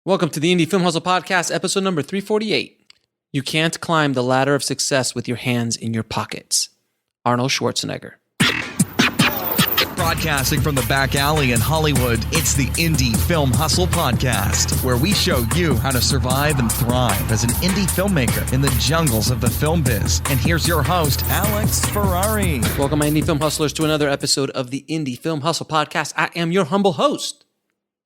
Welcome to the Indie Film Hustle Podcast, episode number 348. You can't climb the ladder of success with your hands in your pockets. Arnold Schwarzenegger. Broadcasting from the back alley in Hollywood, it's the Indie Film Hustle Podcast, where we show you how to survive and thrive as an indie filmmaker in the jungles of the film biz. And here's your host, Alex Ferrari. Welcome, my Indie Film Hustlers, to another episode of the Indie Film Hustle Podcast. I am your humble host,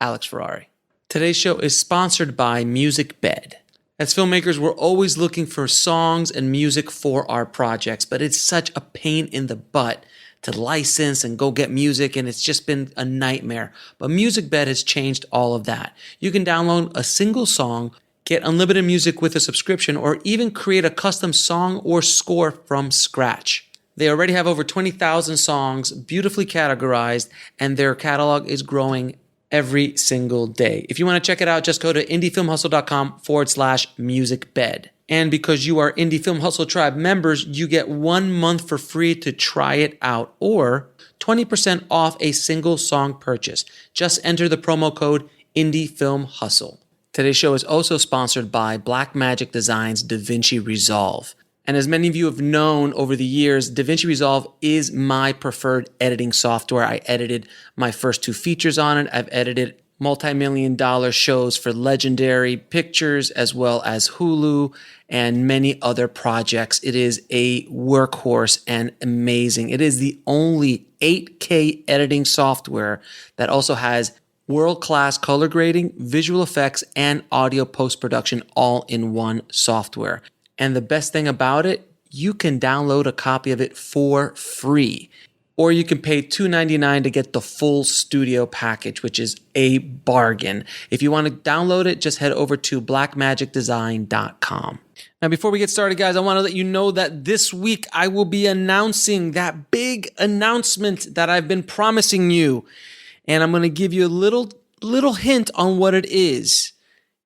Alex Ferrari. Today's show is sponsored by Music Bed. As filmmakers, we're always looking for songs and music for our projects, but it's such a pain in the butt to license and go get music, and it's just been a nightmare. But Music Bed has changed all of that. You can download a single song, get unlimited music with a subscription, or even create a custom song or score from scratch. They already have over 20,000 songs, beautifully categorized, and their catalog is growing every single day. If you want to check it out, just go to indiefilmhustle.com/musicbed. And because you are Indie Film Hustle Tribe members, you get 1 month for free to try it out, or 20% off a single song purchase. Just enter the promo code IndieFilmHustle. Today's show is also sponsored by Blackmagic Design's DaVinci Resolve. And as many of you have known over the years, DaVinci Resolve is my preferred editing software. I edited my first 2 features on it. I've edited multi-million-dollar shows for Legendary Pictures as well as Hulu and many other projects. It is a workhorse and amazing. It is the only 8K editing software that also has world-class color grading, visual effects, and audio post-production all in one software. And the best thing about it, you can download a copy of it for free. Or you can pay $2.99 to get the full studio package, which is a bargain. If you want to download it, just head over to blackmagicdesign.com. Now, before we get started, guys, I want to let you know that this week I will be announcing that big announcement that I've been promising you. And I'm going to give you a little hint on what it is.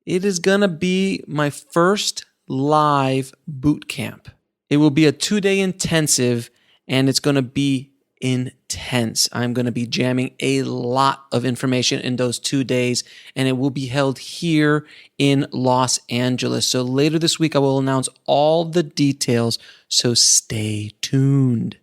It is going to be my first live boot camp. It will be a 2-day intensive, and it's going to be intense. I'm going to be jamming a lot of information in those 2 days, and it will be held here in Los Angeles. So later this week, I will announce all the details, so stay tuned.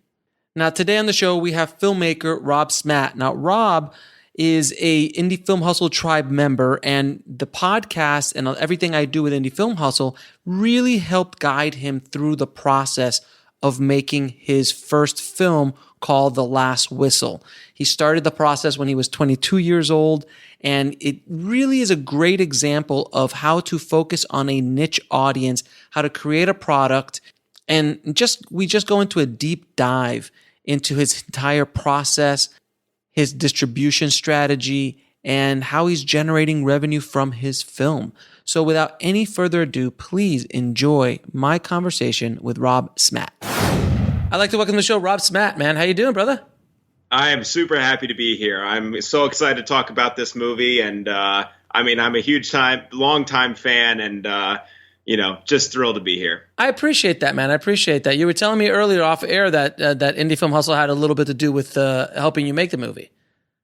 Now, today on the show, we have filmmaker Rob Smat. Now, Rob is a Indie Film Hustle Tribe member, and the podcast and everything I do with Indie Film Hustle really helped guide him through the process of making his first film called The Last Whistle. He started the process when he was 22 years old, and it really is a great example of how to focus on a niche audience, how to create a product, and we just go into a deep dive into his entire process, his distribution strategy, and how he's generating revenue from his film. So without any further ado, please enjoy my conversation with Rob Smat. I'd like to welcome to the show Rob Smat, man. How you doing, brother? I am super happy to be here. I'm so excited to talk about this movie, and I'm a long-time fan, and just thrilled to be here. I appreciate that, man. I appreciate that. You were telling me earlier off air that Indie Film Hustle had a little bit to do with helping you make the movie.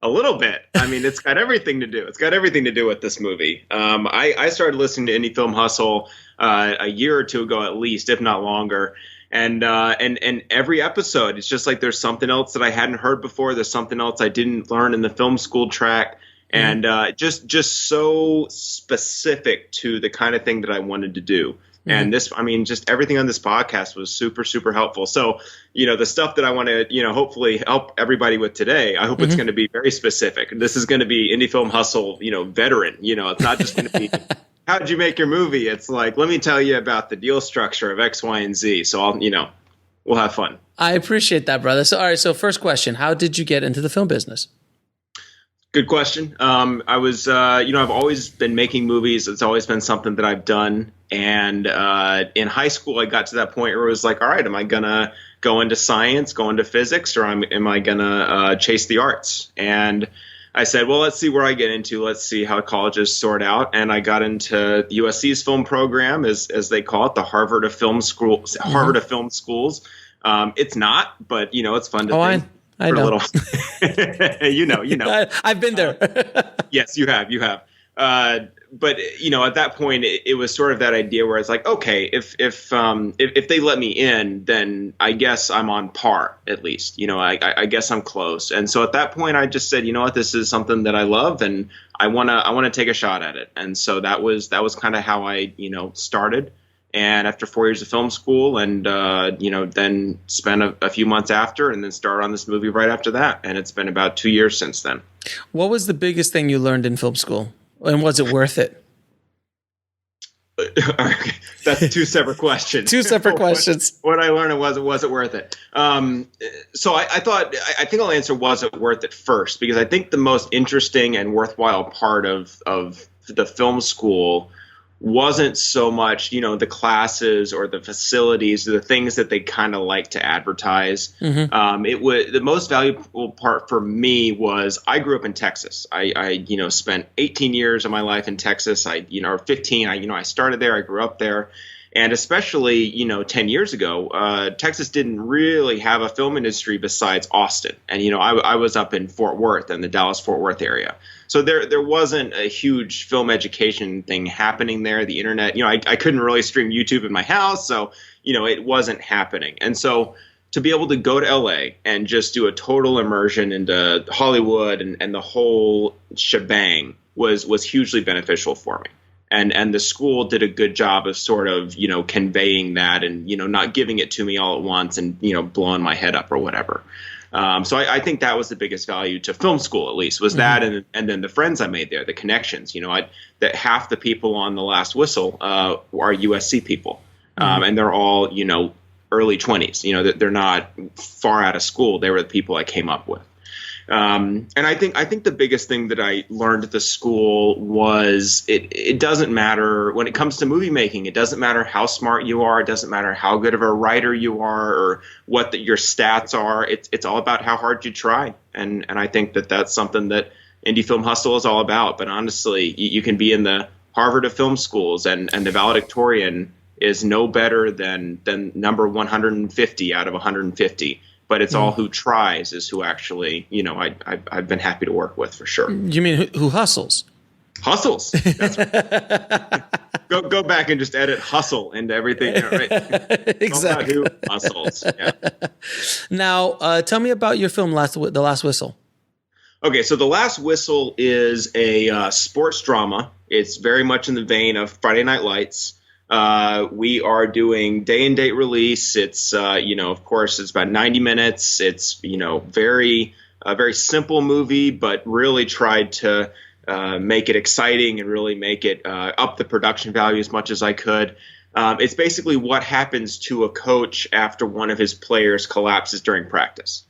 A little bit. I mean, it's got everything to do. It's got everything to do with this movie. I started listening to Indie Film Hustle a year or two ago, at least, if not longer. And every episode, it's just like there's something else that I hadn't heard before. There's something else I didn't learn in the film school track. And just so specific to the kind of thing that I wanted to do. And just everything on this podcast was super, super helpful. So, the stuff that I want to, hopefully help everybody with today, I hope it's going to be very specific. This is going to be Indie Film Hustle, veteran. It's not just going to be, how did you make your movie? It's like, let me tell you about the deal structure of X, Y, and Z. So we'll have fun. I appreciate that, brother. So, all right. So first question, how did you get into the film business? Good question. I was, I've always been making movies. It's always been something that I've done. And in high school, I got to that point where it was like, all right, am I going to go into science, go into physics, or am I going to chase the arts? And I said, well, let's see where I get into. Let's see how colleges sort out. And I got into USC's film program, as they call it, the Harvard of Film Schools. Harvard of Film Schools. It's not, but it's fun to think. I know. A little, you know. I've been there. Yes, you have. at that point, it was sort of that idea where it's like, okay, if they let me in, then I guess I'm on par at least. I guess I'm close. And so at that point, I just said, you know what, this is something that I love, and I wanna take a shot at it. And so that was kind of how I started. And after 4 years of film school, and then spent a few months after, and then started on this movie right after that. And it's been about 2 years since then. What was the biggest thing you learned in film school, and was it worth it? That's two separate questions. Two separate questions. What I learned, and was it worth it? So I think I'll answer was it worth it first, because I think the most interesting and worthwhile part of the film school wasn't so much, the classes or the facilities, the things that they kind of like to advertise. Mm-hmm. It was the most valuable part for me was I grew up in Texas. I spent 18 years of my life in Texas. Or 15. I started there. I grew up there. And especially, 10 years ago, Texas didn't really have a film industry besides Austin. And, I was up in Fort Worth and the Dallas-Fort Worth area. So there wasn't a huge film education thing happening there. The internet, I couldn't really stream YouTube in my house. So, it wasn't happening. And so to be able to go to LA and just do a total immersion into Hollywood and the whole shebang was hugely beneficial for me. And the school did a good job of sort of, conveying that and, not giving it to me all at once and, blowing my head up or whatever. So I think that was the biggest value to film school, at least, was that. And then the friends I made there, the connections, that half the people on The Last Whistle are USC people. And they're all, early 20s, they're not far out of school. They were the people I came up with. And I think the biggest thing that I learned at the school was it doesn't matter when it comes to movie making. It doesn't matter how smart you are. It doesn't matter how good of a writer you are or what your stats are. It's all about how hard you try. And I think that's something that Indie Film Hustle is all about. But honestly, you can be in the Harvard of film schools and the valedictorian is no better than number 150 out of 150. But it's all who tries is who actually, I've been happy to work with for sure. You mean who hustles? Hustles. That's right. Go back and just edit hustle into everything. Right? Exactly. Who hustles. Yeah. Now, tell me about your film, The Last Whistle. Okay, so The Last Whistle is a sports drama. It's very much in the vein of Friday Night Lights. We are doing day and date release. It's, of course, it's about 90 minutes. It's, very simple movie, but really tried to make it exciting and really make it up the production value as much as I could. It's basically what happens to a coach after one of his players collapses during practice.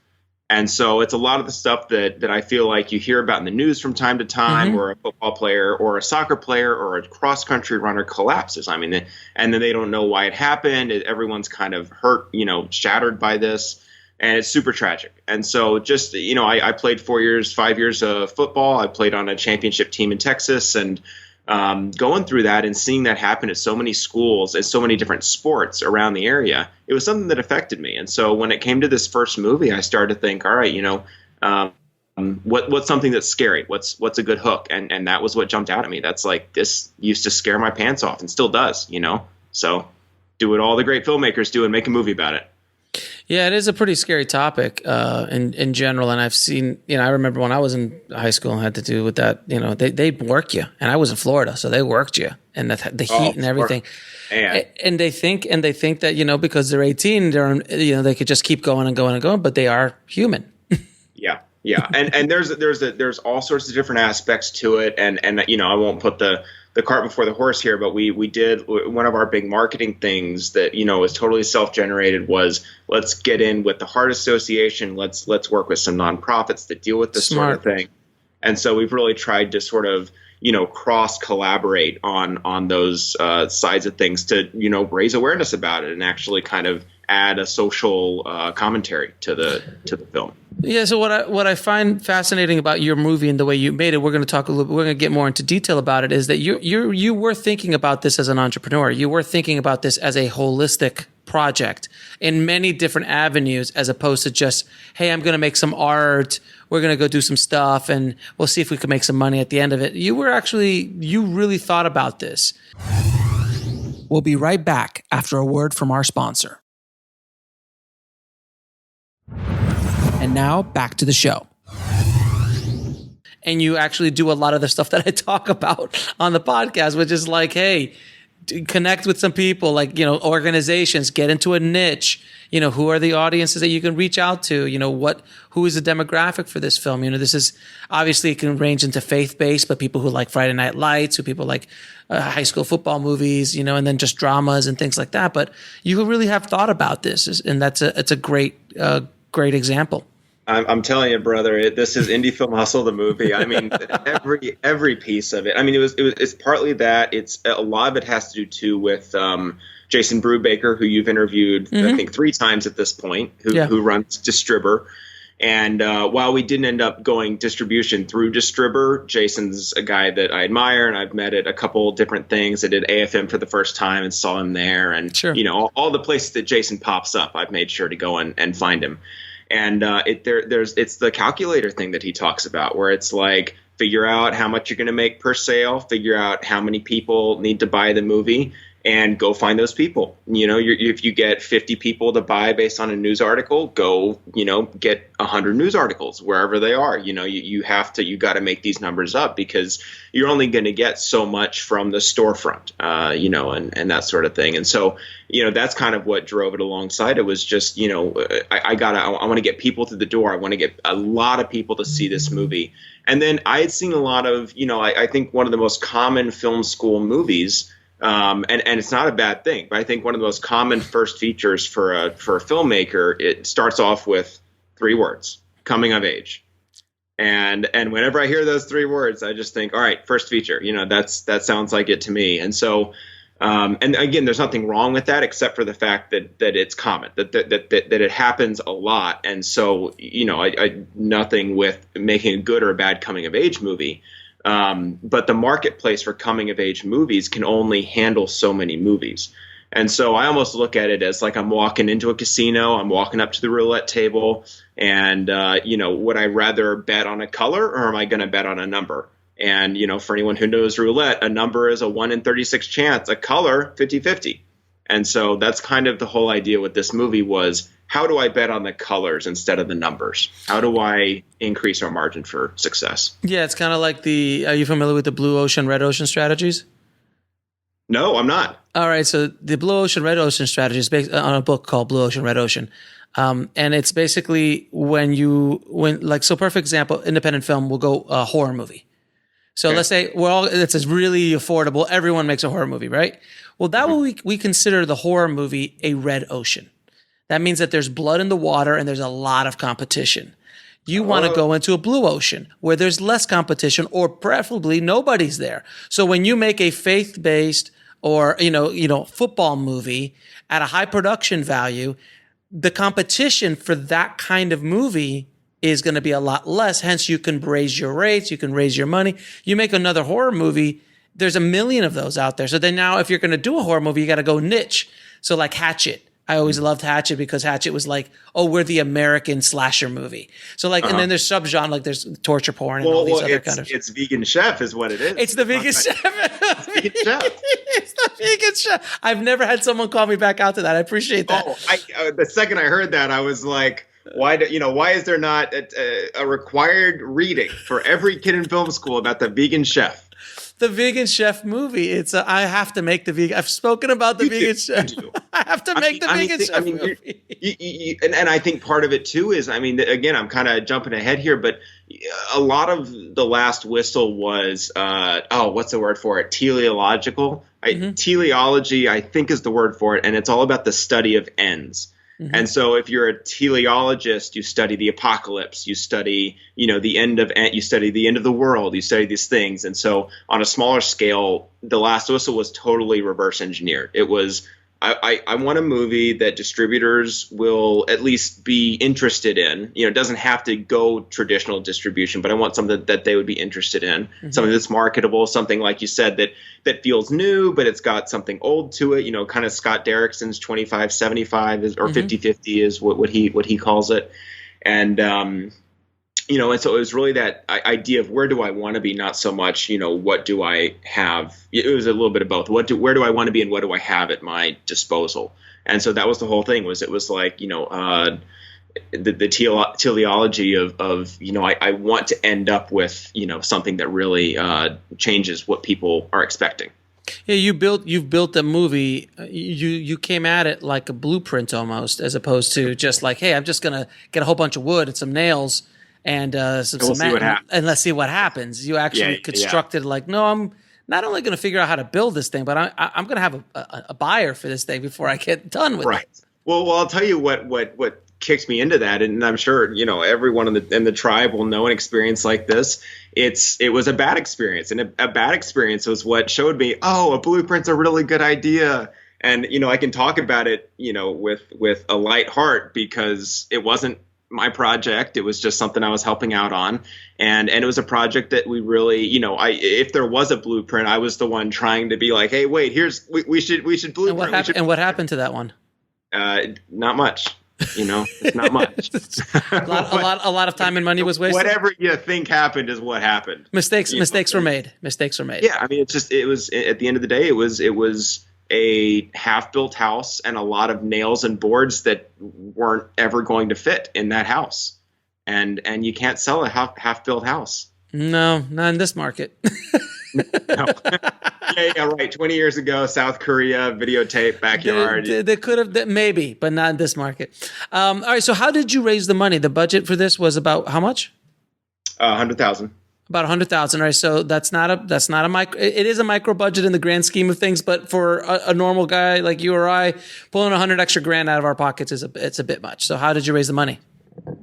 And so it's a lot of the stuff that I feel like you hear about in the news from time to time, where a football player or a soccer player or a cross-country runner collapses. I mean, and then they don't know why it happened. Everyone's kind of hurt, shattered by this, and it's super tragic. And so just, I played 5 years of football. I played on a championship team in Texas, and going through that and seeing that happen at so many schools and so many different sports around the area, it was something that affected me. And so when it came to this first movie, I started to think, all right, what's something that's scary? What's a good hook? And that was what jumped out at me. That's like, this used to scare my pants off and still does, so do what all the great filmmakers do and make a movie about it. Yeah, it is a pretty scary topic in general. And I've seen, I remember when I was in high school and had to do with that, they work you. And I was in Florida, so they worked you and the heat and everything. And they think that, because they're 18, they could just keep going and going and going, but they are human. Yeah. Yeah. And there's all sorts of different aspects to it. And I won't put the cart before the horse here, but we did one of our big marketing things that, was totally self-generated was let's get in with the Heart Association. Let's work with some nonprofits that deal with this sort of thing. And so we've really tried to sort of, cross collaborate on those sides of things to, raise awareness about it and actually kind of add a social commentary to the film. Yeah. So what I find fascinating about your movie and the way you made it, we're going to get more into detail about it, is that you were thinking about this as an entrepreneur. You were thinking about this as a holistic project in many different avenues, as opposed to just, hey, I'm going to make some art, we're going to go do some stuff and we'll see if we can make some money at the end of it. You really thought about this. We'll be right back after a word from our sponsor. And now back to the show. And you actually do a lot of the stuff that I talk about on the podcast, which is like, hey, connect with some people, like, organizations, get into a niche, who are the audiences that you can reach out to, who is the demographic for this film? This is obviously, it can range into faith-based, but people who like Friday Night Lights, who people like high school football movies, and then just dramas and things like that. But you really have thought about this, and it's a great example. I'm telling you, brother, this is Indie Film Hustle, the movie. I mean, every piece of it. I mean, it's partly that. It's a lot of it has to do too with Jason Brubaker, who you've interviewed, I think 3 times at this point, who runs Distributor. And while we didn't end up going distribution through Distributor, Jason's a guy that I admire, and I've met at a couple different things. I did AFM for the first time and saw him there, and all the places that Jason pops up, I've made sure to go and find him. And it's the calculator thing that he talks about, where it's like, figure out how much you're going to make per sale, figure out how many people need to buy the movie, and go find those people. If you get 50 people to buy based on a news article, go, get 100 news articles wherever they are. You got to make these numbers up, because you're only going to get so much from the storefront, and that sort of thing. And so, that's kind of what drove it alongside. It was just, I want to get people through the door. I want to get a lot of people to see this movie. And then I had seen a lot of, I think one of the most common film school movies, and it's not a bad thing, but I think one of the most common first features for a filmmaker, it starts off with 3 words: coming of age. And whenever I hear those 3 words, I just think, all right, first feature, that sounds like it to me. And so, and again, there's nothing wrong with that, except for the fact that it's common, that it happens a lot. And so, I nothing with making a good or a bad coming of age movie. But the marketplace for coming of age movies can only handle so many movies. And so I almost look at it as like I'm walking into a casino, I'm walking up to the roulette table, and, would I rather bet on a color, or am I going to bet on a number? And, for anyone who knows roulette, a number is a 1 in 36 chance, a color 50-50. And so that's kind of the whole idea with this movie was, how do I bet on the colors instead of the numbers? How do I increase our margin for success? Yeah, it's kind of like are you familiar with the blue ocean, red ocean strategies? No, I'm not. All right, so the blue ocean, red ocean strategy is based on a book called Blue Ocean, Red Ocean. And it's basically so perfect example, independent film will go a horror movie. So let's say it's really affordable. Everyone makes a horror movie, right? Well, that way we consider the horror movie a red ocean. That means that there's blood in the water and there's a lot of competition. You want to go into a blue ocean where there's less competition, or preferably nobody's there. So when you make a faith-based or football movie at a high production value, the competition for that kind of movie is going to be a lot less. Hence, you can raise your rates, you can raise your money. You make another horror movie, there's a million of those out there. So then now if you're going to do a horror movie, you got to go niche. So like Hatchet. I always loved Hatchet because Hatchet was like, we're the American slasher movie. So like, and then there's subgenre, like there's torture porn and all these other kind of. It's Vegan Chef is what it is. It's the Vegan Chef. It's Vegan Chef. It's the Vegan Chef. I've never had someone call me back out to that. I appreciate that. The second I heard that, I was like, why is there not a required reading for every kid in film school about the Vegan Chef? The Vegan Chef movie. I have to make the vegan. I've spoken about the Vegan Chef. I have to make the Vegan Chef movie. And I think part of it too is, again, I'm kind of jumping ahead here, but a lot of the last whistle was, what's the word for it? Teleological. Teleology, I think, is the word for it, and it's all about the study of ends. Mm-hmm. And so if you're a teleologist, you study the apocalypse, you study, the end of you study the end of the world, you study these things. And so on a smaller scale, The Last Whistle was totally reverse engineered. It was, I want a movie that distributors will at least be interested in. It doesn't have to go traditional distribution, but I want something that they would be interested in, something that's marketable, something like you said that feels new, but it's got something old to it. Kind of Scott Derrickson's 25-75 or 50-50 is what he calls it, and and so it was really that idea of where do I want to be, not so much, what do I have? It was a little bit of both. Where do I want to be and what do I have at my disposal? And so that was the whole thing. It was like, the teleology of I want to end up with, something that really changes what people are expecting. Yeah, you've built a movie. You came at it like a blueprint almost, as opposed to just like, hey, I'm just gonna get a whole bunch of wood and some nails and some cement, and let's see what happens. You actually constructed like, no, I'm not only going to figure out how to build this thing, but I'm going to have a buyer for this thing before I get done with it. Well, I'll tell you what kicked me into that, and I'm sure everyone in the tribe will know an experience like this. It was a bad experience, and a bad experience was what showed me, oh, a blueprint's a really good idea, and I can talk about it with a light heart because it wasn't my project. It was just something I was helping out on, and it was a project that we really, if there was a blueprint, I was the one trying to be like, hey, wait, we should blueprint. And what happened to that one? Not much. It's not much. a lot of time and money was wasted. Whatever you think happened is what happened. Mistakes were made. Yeah, I mean, it was at the end of the day, it was a half-built house and a lot of nails and boards that weren't ever going to fit in that house, and you can't sell a half-built house. No, not in this market. No. Yeah, right. 20 years ago, South Korea, videotape, backyard. They could have, maybe, but not in this market. All right. So, how did you raise the money? The budget for this was about how much? $100,000. About $100,000. All right. So that's not a micro. It is a micro budget in the grand scheme of things, but for a normal guy like you or I, pulling $100 extra grand out of our pockets it's a bit much. So, how did you raise the money?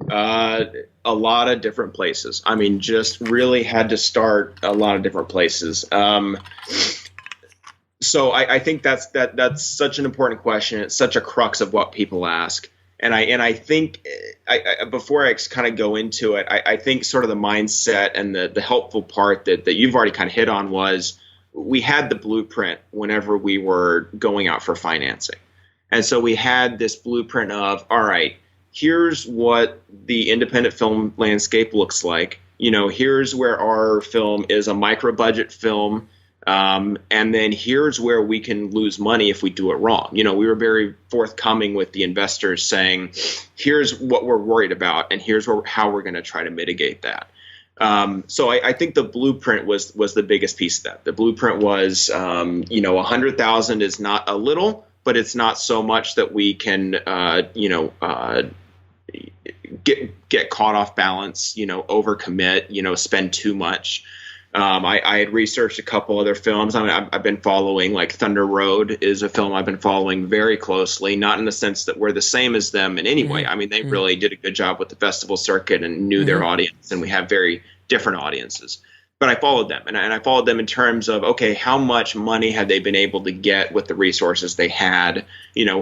A lot of different places. I mean, just really had to start a lot of different places. So I think that's such an important question. It's such a crux of what people ask. And I think before I kind of go into it, I think sort of the mindset and the helpful part that you've already kind of hit on was we had the blueprint whenever we were going out for financing. And so we had this blueprint of, all right, here's what the independent film landscape looks like. Here's where our film is a micro budget film. And then here's where we can lose money if we do it wrong. We were very forthcoming with the investors saying, here's what we're worried about, and here's how we're going to try to mitigate that. So I think the blueprint was the biggest piece of that. The blueprint was, $100,000 is not a little, but it's not so much that we can, get caught off balance, overcommit, spend too much. I had researched a couple other films. I mean, I've been following, like Thunder Road is a film I've been following very closely, not in the sense that we're the same as them in any way. I mean, they really did a good job with the festival circuit and knew their audience, and we have very different audiences. But I followed them, and I followed them in terms of, okay, how much money had they been able to get with the resources they had?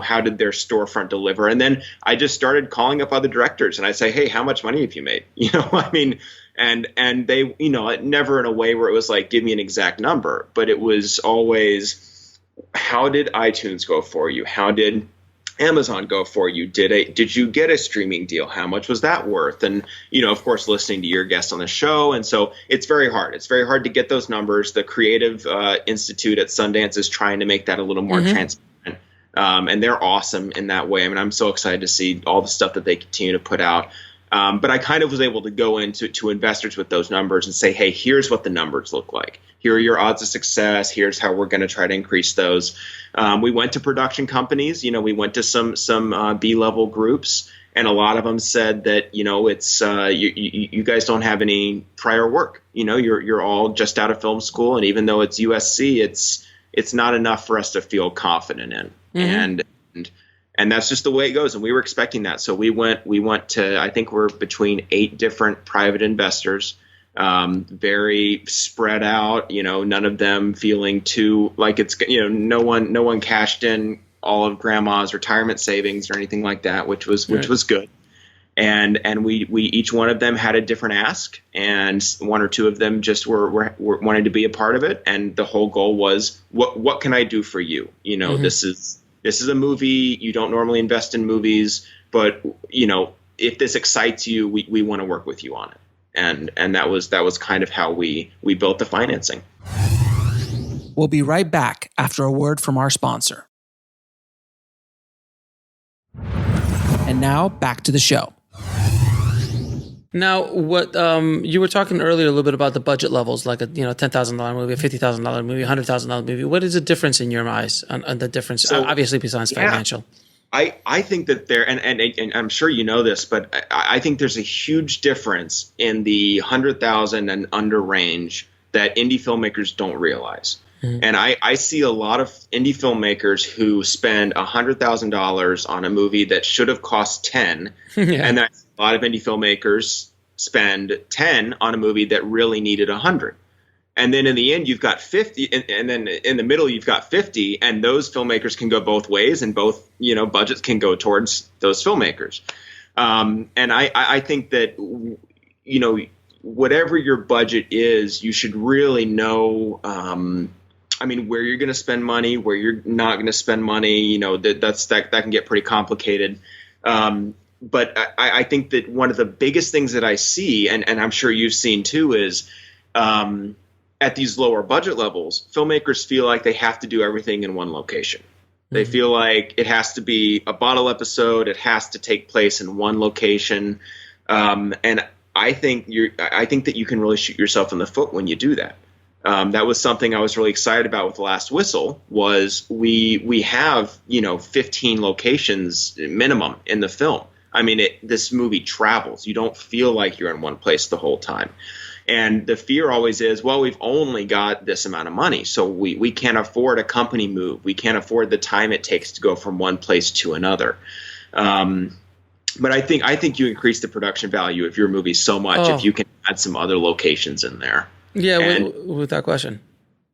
How did their storefront deliver? And then I just started calling up other directors, and I say, hey, how much money have you made? I mean, and they, never in a way where it was like, give me an exact number, but it was always, how did iTunes go for you? How did Amazon go for you? Did you get a streaming deal? How much was that worth? And, of course, listening to your guests on the show. And so it's very hard. It's very hard to get those numbers. The Creative Institute at Sundance is trying to make that a little more transparent. And they're awesome in that way. I mean, I'm so excited to see all the stuff that they continue to put out. But I kind of was able to go into investors with those numbers and say, hey, here's what the numbers look like. Here are your odds of success. Here's how we're going to try to increase those. We went to production companies. We went to some B-level groups, and a lot of them said that, it's you guys don't have any prior work. You're all just out of film school, and even though it's USC, it's not enough for us to feel confident in. And that's just the way it goes. And we were expecting that. So we went to, I think we're between 8 different private investors, very spread out, none of them feeling too like it's, no one cashed in all of grandma's retirement savings or anything like that, which was good. And we each one of them had a different ask, and one or two of them just were wanted to be a part of it. And the whole goal was, what can I do for you? This is a movie. You don't normally invest in movies, but if this excites you, we want to work with you on it. and that was kind of how we built the financing. We'll be right back after a word from our sponsor. And now back to the show. Now, what you were talking earlier a little bit about the budget levels, like a $10,000 movie, a $50,000 movie, $100,000 movie. What is the difference in your eyes on the difference? So, obviously, besides financial. I think that there, and I'm sure you know this, but I think there's a huge difference in the 100,000 and under range that indie filmmakers don't realize. Mm-hmm. And I see a lot of indie filmmakers who spend $100,000 on a movie that should have cost 10, and that's a lot of indie filmmakers spend 10 on a movie that really needed 100. And then in the end, you've got 50, and then in the middle, you've got 50, and those filmmakers can go both ways, and both, budgets can go towards those filmmakers. And I think that, whatever your budget is, you should really know, where you're going to spend money, where you're not going to spend money. That can get pretty complicated. But I think that one of the biggest things that I see, and I'm sure you've seen too, is at these lower budget levels, filmmakers feel like they have to do everything in one location. Mm-hmm. They feel like it has to be a bottle episode. It has to take place in one location. And I think that you can really shoot yourself in the foot when you do that. That was something I was really excited about with The Last Whistle. Was we have 15 locations minimum in the film. This movie travels. You don't feel like you're in one place the whole time. And the fear always is, well, we've only got this amount of money, so we can't afford a company move. We can't afford the time it takes to go from one place to another. But I think you increase the production value of your movie so much if you can add some other locations in there. Yeah, without question.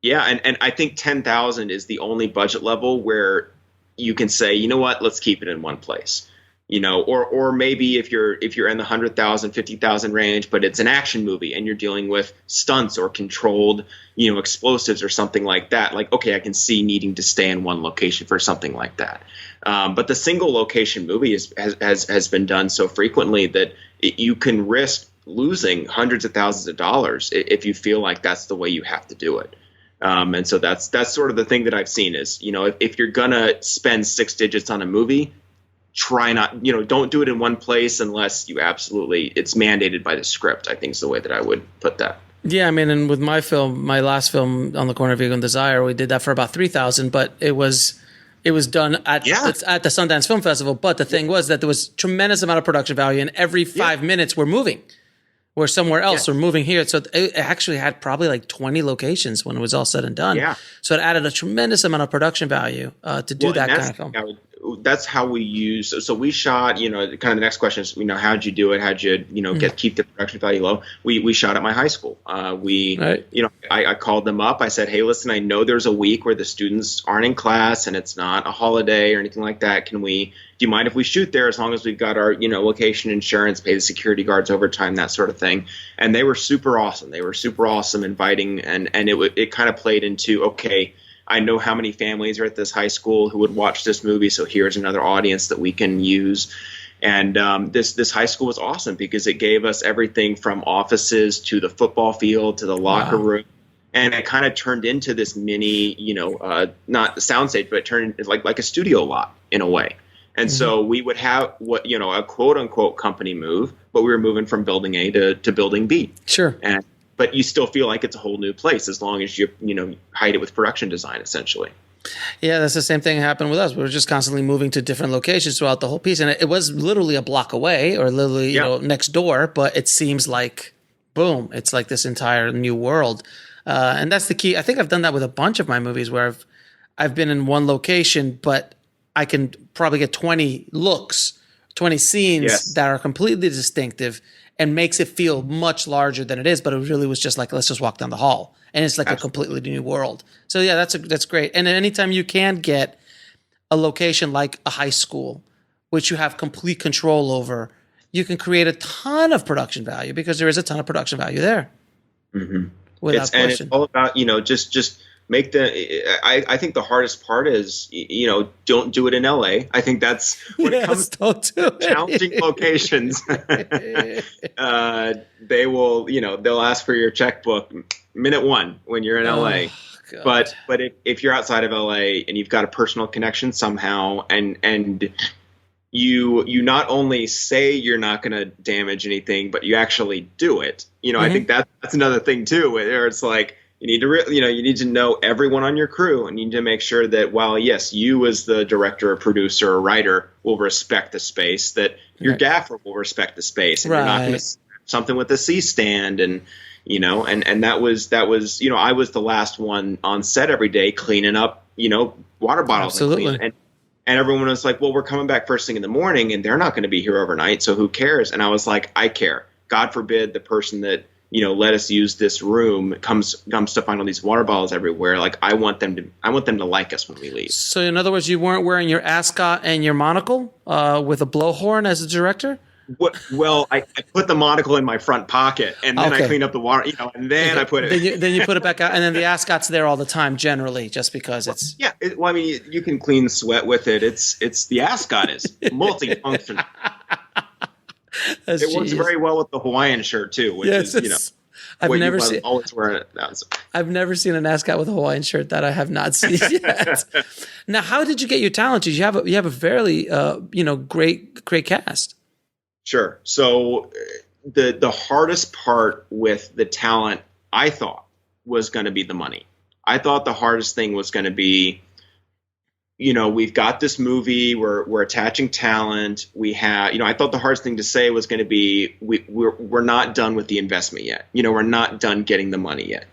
Yeah, and I think 10,000 is the only budget level where you can say, you know what, let's keep it in one place. Or maybe if you're in the 100,000, 50,000 range, but it's an action movie and you're dealing with stunts or controlled, explosives or something like that. Like, okay, I can see needing to stay in one location for something like that. But the single location movie has been done so frequently that you can risk losing hundreds of thousands of dollars if you feel like that's the way you have to do it. And so that's sort of the thing that I've seen is, if you're gonna spend 6 digits on a movie, try not, don't do it in one place unless it's mandated by the script, I think is the way that I would put that. Yeah, and with my last film, On the Corner of Ego and Desire, we did that for about 3,000, but it was done at the Sundance Film Festival. But the thing was that there was tremendous amount of production value, and every 5 minutes we're moving. We're somewhere else. We're moving here. So it actually had probably like 20 locations when it was all said and done. Yeah. So it added a tremendous amount of production value to do that kind of film. That's how we use. So we shot, kind of the next question is, how'd you do it? How'd you, keep the production value low? We shot at my high school. I called them up. I said, hey, listen, I know there's a week where the students aren't in class and it's not a holiday or anything like that. Do you mind if we shoot there as long as we've got our, location insurance, pay the security guards overtime, that sort of thing. And they were super awesome. They were super awesome, inviting, and it kind of played into, okay, I know how many families are at this high school who would watch this movie, so here's another audience that we can use. And this high school was awesome because it gave us everything from offices to the football field to the locker room. And it kind of turned into this mini, not the soundstage, but it turned like a studio lot in a way. And so we would have a quote unquote company move, but we were moving from building A to building B. Sure. But you still feel like it's a whole new place as long as you hide it with production design, essentially. Yeah, that's the same thing happened with us. We were just constantly moving to different locations throughout the whole piece. And it was literally a block away or literally next door, but it seems like, boom, it's like this entire new world. And that's the key. I think I've done that with a bunch of my movies where I've been in one location, but I can probably get 20 looks, 20 scenes that are completely distinctive and makes it feel much larger than it is. But it really was just like, let's just walk down the hall. And it's like a completely new world. So yeah, that's great. And anytime you can get a location like a high school, which you have complete control over, you can create a ton of production value because there is a ton of production value there. Mm-hmm. Without question. And it's all about, just I think the hardest part is, don't do it in LA. I think that's when it comes to challenging locations. They will, they'll ask for your checkbook minute one when you're in LA. God. But if you're outside of LA and you've got a personal connection somehow, and you not only say you're not going to damage anything, but you actually do it. I think that's another thing too, where it's like, you need to, you need to know everyone on your crew, and you need to make sure that while, yes, you as the director or producer or writer will respect the space, that your gaffer will respect the space, and you're not going to something with a C-stand, and and that was I was the last one on set every day cleaning up water bottles. Absolutely. And everyone was like, well, we're coming back first thing in the morning, and they're not going to be here overnight, so who cares? And I was like, I care. God forbid the person that let us use this room comes to find all these water bottles everywhere. Like, I want them to like us when we leave. So in other words, you weren't wearing your ascot and your monocle with a blowhorn as a director? Well, I put the monocle in my front pocket, and then I cleaned up the water, and then I put it. Then you put it back out, and then the ascot's there all the time, generally, just because it's. Yeah, you can clean sweat with it. It's the ascot is multifunctional. It works very well with the Hawaiian shirt too, which is I've never seen. Always wear it. I've never seen an ascot with a Hawaiian shirt. That I have not seen yet. Now, how did you get your talent? You have a fairly great cast. Sure. So the hardest part with the talent, I thought, was going to be the money. I thought the hardest thing was going to be, we've got this movie, we're attaching talent. We have, I thought the hardest thing to say was going to be, we're not done with the investment yet. We're not done getting the money yet.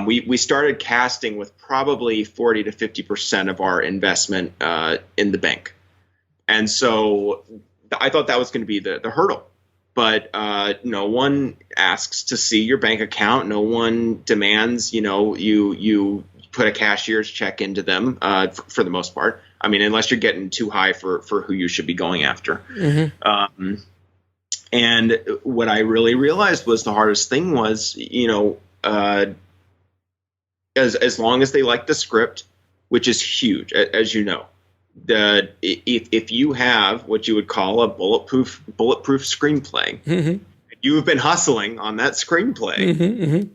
We started casting with probably 40 to 50% of our investment in the bank. And so I thought that was going to be the hurdle. But no one asks to see your bank account. No one demands, you put a cashier's check into them for the most part. I mean, unless you're getting too high for who you should be going after. Mm-hmm. And what I really realized was the hardest thing was, as long as they like the script, which is huge, as you know. If you have what you would call a bulletproof screenplay, mm-hmm. you've been hustling on that screenplay, mm-hmm, mm-hmm.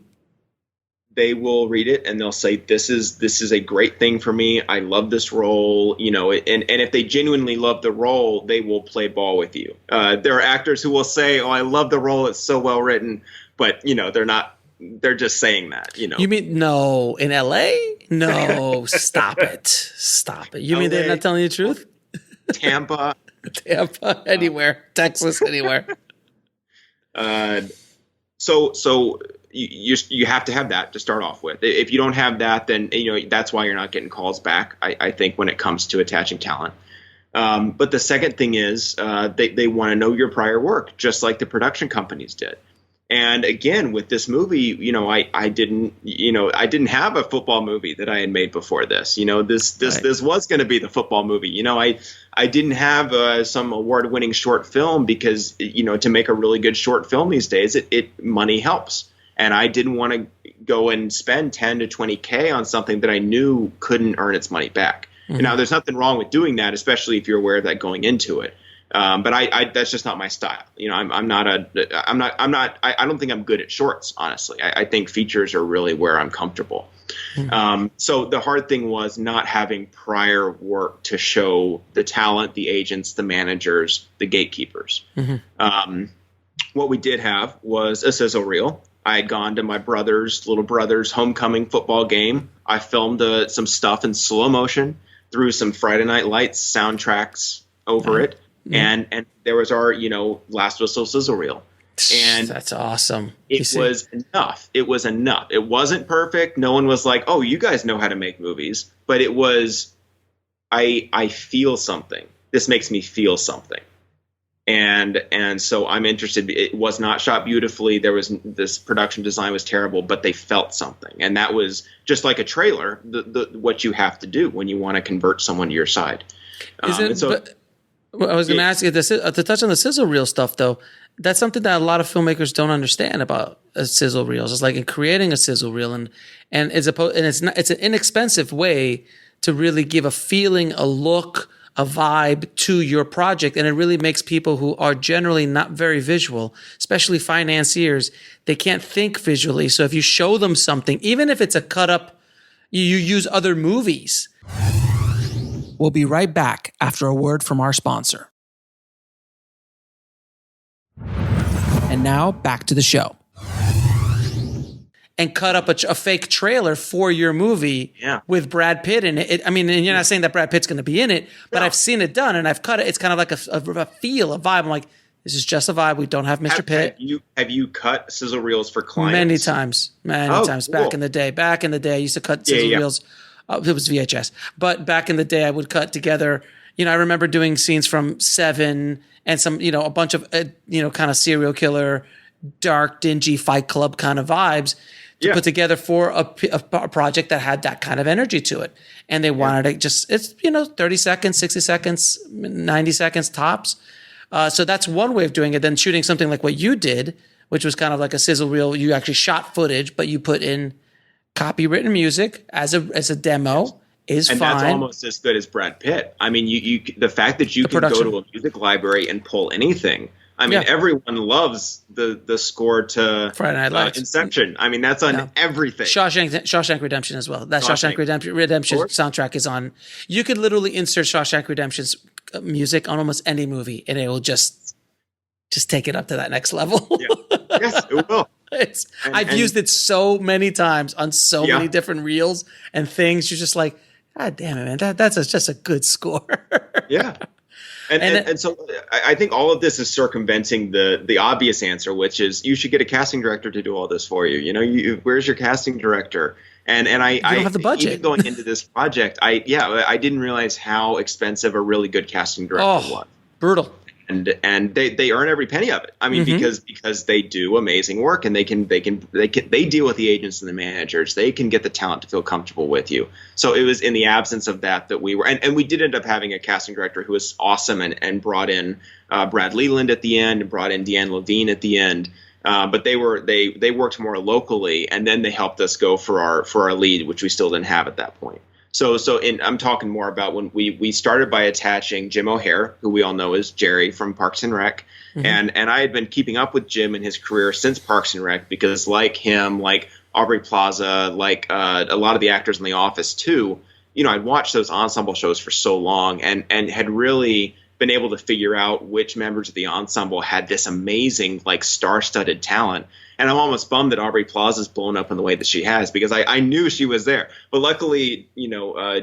they will read it and they'll say, this is a great thing for me. I love this role, and if they genuinely love the role, they will play ball with you. There are actors who will say, oh, I love the role. It's so well written, but they're just saying that, You mean, no, in LA? No, stop it. You mean they're not telling you the truth? Tampa, anywhere. Texas, anywhere. So you have to have that to start off with. If you don't have that, then, that's why you're not getting calls back, I think, when it comes to attaching talent. But the second thing is they want to know your prior work, just like the production companies did. And again, with this movie, I didn't have a football movie that I had made before this. This was going to be the football movie. I didn't have some award-winning short film because, to make a really good short film these days, money helps. And I didn't want to go and spend 10 to 20K on something that I knew couldn't earn its money back. Mm-hmm. Now, there's nothing wrong with doing that, especially if you're aware of that going into it. But I that's just not my style. I don't think I'm good at shorts, honestly. I think features are really where I'm comfortable. Mm-hmm. So the hard thing was not having prior work to show the talent, the agents, the managers, the gatekeepers. Mm-hmm. What we did have was a sizzle reel. I had gone to my little brother's homecoming football game. I filmed some stuff in slow motion, threw some Friday Night Lights soundtracks over it. Mm-hmm. And there was our, last whistle sizzle reel. And that's awesome. It was enough. It was enough. It wasn't perfect. No one was like, oh, you guys know how to make movies. But it was, I feel something. This makes me feel something. And so I'm interested. It was not shot beautifully. This production design was terrible, but they felt something. And that was just like a trailer, what you have to do when you want to convert someone to your side. Well, I was going to ask you to touch on the sizzle reel stuff, though. That's something that a lot of filmmakers don't understand about a sizzle reels. It's like in creating a sizzle reel, and it's an inexpensive way to really give a feeling, a look, a vibe to your project. And it really makes people who are generally not very visual, especially financiers, they can't think visually. So if you show them something, even if it's a cut up, you use other movies. We'll be right back after a word from our sponsor. And now back to the show. And cut up a fake trailer for your movie with Brad Pitt in it. I mean, and you're not saying that Brad Pitt's going to be in it, but I've seen it done and I've cut it. It's kind of like a feel, a vibe. I'm like, this is just a vibe. We don't have Mr. Pitt. Have you cut sizzle reels for clients? Many times. Cool. Back in the day, I used to cut sizzle reels. It was VHS. But back in the day, I would cut together. I remember doing scenes from Seven and some, a bunch of, kind of serial killer, dark, dingy Fight Club kind of vibes to put together for a project that had that kind of energy to it. And they wanted it it's 30 seconds, 60 seconds, 90 seconds tops. So that's one way of doing it. Then shooting something like what you did, which was kind of like a sizzle reel. You actually shot footage, but you put in copywritten music as a demo is fine. And that's almost as good as Brad Pitt. I mean, you the fact that you can go to a music library and pull anything. I mean, everyone loves the score to Friday Night Lights. Inception. I mean, that's on everything. Shawshank Redemption as well. That Shawshank Redemption soundtrack is on. You could literally insert Shawshank Redemption's music on almost any movie, and it will just take it up to that next level. Yes, it will. I've used it so many times on so many different reels and things. You're just like, God damn it, man! That's just a good score. Yeah. And so I think all of this is circumventing the obvious answer, which is you should get a casting director to do all this for you. Where's your casting director? And I don't have the budget. Even going into this project, I didn't realize how expensive a really good casting director was. Brutal. And they earn every penny of it. I mean, because they do amazing work, and they deal with the agents and the managers. They can get the talent to feel comfortable with you. So it was in the absence of that we were, and we did end up having a casting director who was awesome and brought in Brad Leland at the end and brought in Deanne Levine at the end. But they worked more locally, and then they helped us go for our lead, which we still didn't have at that point. So I'm talking more about when we started by attaching Jim O'Hare, who we all know as Jerry from Parks and Rec. And I had been keeping up with Jim and his career since Parks and Rec, because like him, like Aubrey Plaza, like a lot of the actors in The Office too, I'd watched those ensemble shows for so long and had really been able to figure out which members of the ensemble had this amazing, like, star-studded talent. And I'm almost bummed that Aubrey Plaza's blown up in the way that she has, because I knew she was there. But luckily,